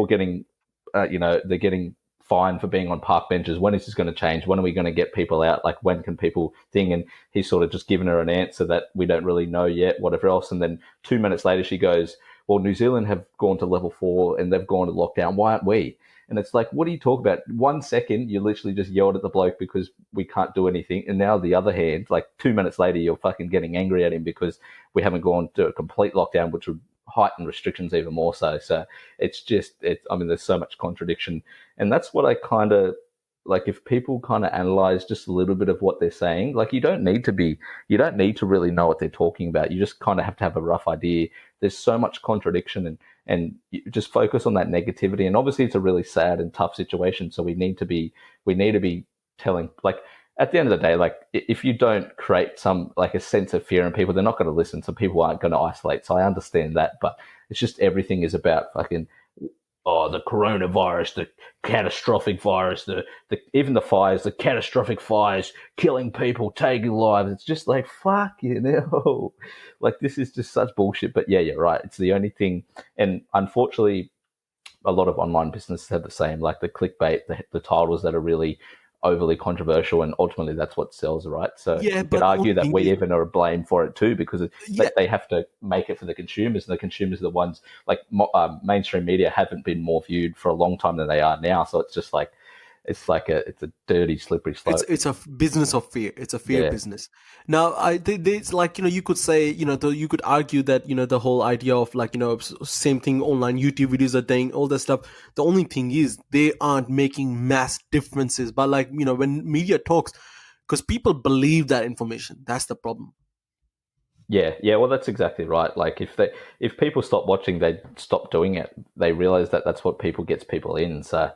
getting, they're getting fine for being on park benches. When is this going to change? When are we going to get people out? Like, when can people think? And he's sort of just given her an answer that we don't really know yet, whatever else. And then 2 minutes later, she goes, well, New Zealand have gone to level 4 and they've gone to lockdown. Why aren't we? And it's like, what do you talk about? 1 second, you literally just yelled at the bloke because we can't do anything. And now the other hand, like 2 minutes later, you're fucking getting angry at him because we haven't gone to a complete lockdown, which would heighten restrictions even more so. So there's so much contradiction. And that's what I kind of like. If people kind of analyze just a little bit of what they're saying, like you don't need to really know what they're talking about. You just kind of have to have a rough idea. There's so much contradiction, and you just focus on that negativity. And obviously it's a really sad and tough situation. So we need to be telling, like, at the end of the day, like if you don't create some like a sense of fear in people, they're not going to listen. So people aren't going to isolate. So I understand that, but it's just everything is about fucking the coronavirus, the catastrophic virus, the even the fires, the catastrophic fires, killing people, taking lives. It's just like fuck like this is just such bullshit. But yeah, you're right. It's the only thing, and unfortunately, a lot of online businesses have the same, like the clickbait, the titles that are really overly controversial, and ultimately that's what sells, right? So Yeah, you could but the argue only that thing we is, even are blamed for it too, because yeah, they have to make it for the consumers, and the consumers are the ones, like mainstream media haven't been more viewed for a long time than they are now. So it's just like it's a dirty, slippery it's slope. it's a business of fear. It's a fear Yeah, business. Now, it's like you could say you could argue that the whole idea of like same thing online YouTube videos are doing all that stuff. The only thing is they aren't making mass differences. But like when media talks, because people believe that information, that's the problem. yeah. Well, that's exactly right. Like if people stop watching, they stop doing it. They realize that that's what people gets people in. So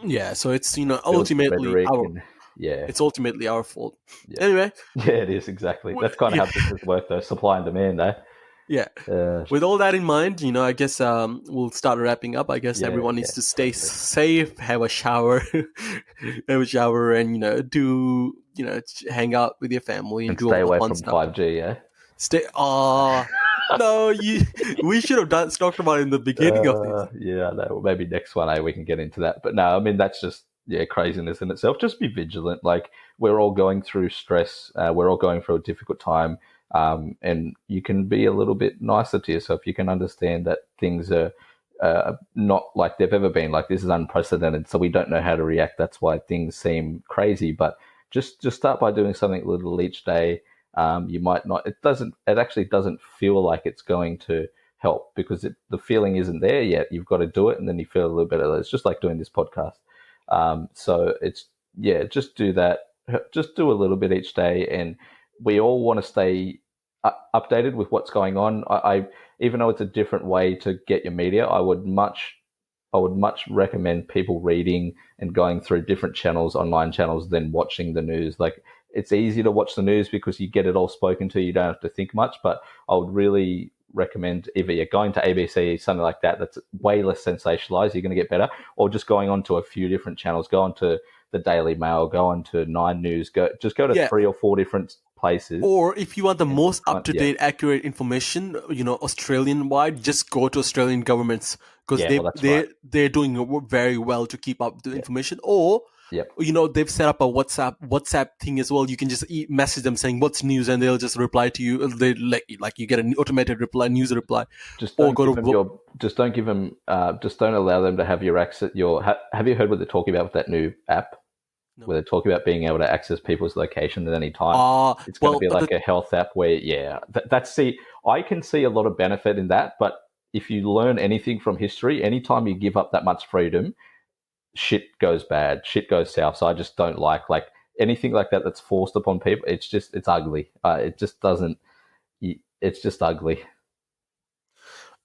Yeah, so it's builds the ultimately rhetoric, our and yeah, it's ultimately our fault. yeah, Anyway, yeah. It is exactly. That's kind of yeah, how business work, though. Supply and demand, eh? yeah. Uh, With all that in mind, I guess we'll start wrapping up. I guess yeah, everyone yeah, needs to stay totally. safe, have a shower, and do hang out with your family and And do all stay the away fun from stuff. 5G, yeah? Stay. No, we should have talked about it in the beginning of this. Yeah, no, maybe next one, we can get into that. But no, I mean, that's just, yeah, craziness in itself. Just be vigilant. Like, we're all going through stress. We're all going through a difficult time. And you can be a little bit nicer to yourself. You can understand that things are not like they've ever been. Like, this is unprecedented. So we don't know how to react. That's why things seem crazy. But just start by doing something little each day. You might not. It actually doesn't feel like it's going to help because the feeling isn't there yet. You've got to do it, and then you feel a little better. It's just like doing this podcast. So it's yeah, just do that. Just do a little bit each day, and we all want to stay updated with what's going on. I even though it's a different way to get your media, I would much recommend people reading and going through different channels, online channels, than watching the news. Like, it's easy to watch the news because you get it all spoken to. You don't have to think much. But I would really recommend either you're going to ABC, something like that, that's way less sensationalized. You're going to get better, or just going on to a few different channels. Go on to the Daily Mail. Go on to Nine News. Go to Yeah, 3 or 4 different places. Or if you want the most can't- up-to-date, accurate information, Australian-wide, just go to Australian governments, because Yeah, well, that's right. they're doing very well to keep up the Yeah. information. Or Yep. they've set up a WhatsApp thing as well. You can just message them saying what's news, and they'll just reply to you. They like you get an automated reply, news reply. Just Or don't go give to them your. Just don't give them. Just don't allow them to have your access. Have you heard what they're talking about with that new app? No. Where they're talking about being able to access people's location at any time. It's going to be like a health app where, I can see a lot of benefit in that. But if you learn anything from history, anytime you give up that much freedom, shit goes bad, shit goes south. So I just don't like anything like that that's forced upon people. It's ugly. It just doesn't. It's just ugly.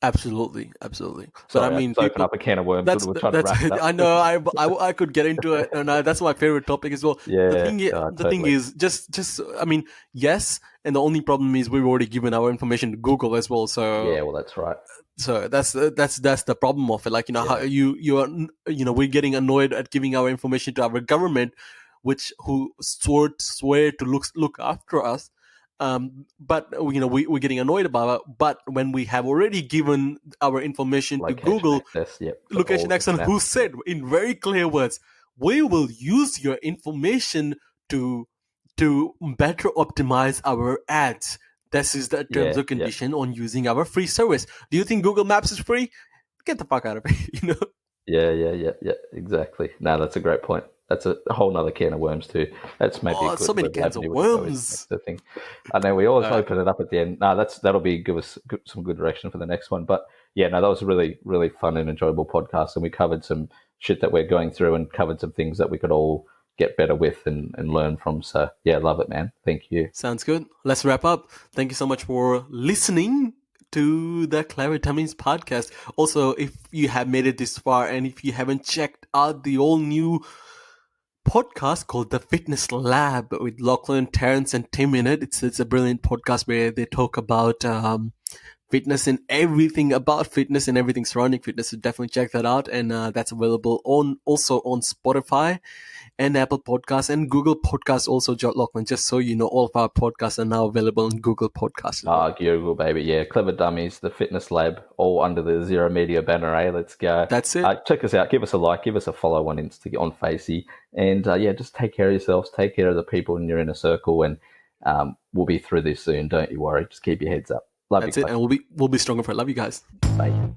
Absolutely. Sorry, But I mean, open up a can of worms. That's We're trying to wrap it up. I know. I could get into it, and that's my favorite topic as well. Yeah, the thing is, just I mean, yes, and the only problem is we've already given our information to Google as well. So yeah, well, that's right. So that's the problem of it. Like, how you are, we're getting annoyed at giving our information to our government, who swear to look after us. But we're getting annoyed about it. But when we have already given our information to Google, access, location access, who said in very clear words, we will use your information to better optimize our ads. This is the terms of condition on using our free service. Do you think Google Maps is free? Get the fuck out of it, Yeah, exactly. No, that's a great point. That's a whole nother can of worms too. That's maybe so many cans of worms. The thing. I know we always open it up at the end. No, that'll give us some good direction for the next one. But yeah, no, that was a really, really fun and enjoyable podcast, and we covered some shit that we're going through and covered some things that we could all get better with and learn from. So yeah, love it, man. Thank you. Sounds good. Let's wrap up. Thank you so much for listening to the Clever Tummies podcast. Also, if you have made it this far and if you haven't checked out the all new podcast called The Fitness Lab with Lachlan, Terrence, and Tim in it, it's a brilliant podcast where they talk about fitness and everything about fitness and everything surrounding fitness. So definitely check that out, and that's available also on Spotify and Apple Podcasts and Google Podcasts. Also, Lachlan, just so you know, all of our podcasts are now available on Google Podcasts. Google, baby, yeah. Clever Dummies, The Fitness Lab, all under the Zero Media banner. Let's go. That's it. Check us out. Give us a like. Give us a follow on Instagram, on Facey, and just take care of yourselves. Take care of the people in your inner circle, and we'll be through this soon. Don't you worry. Just keep your heads up. Love you. That's it, and we'll be stronger for it. Love you guys. Bye.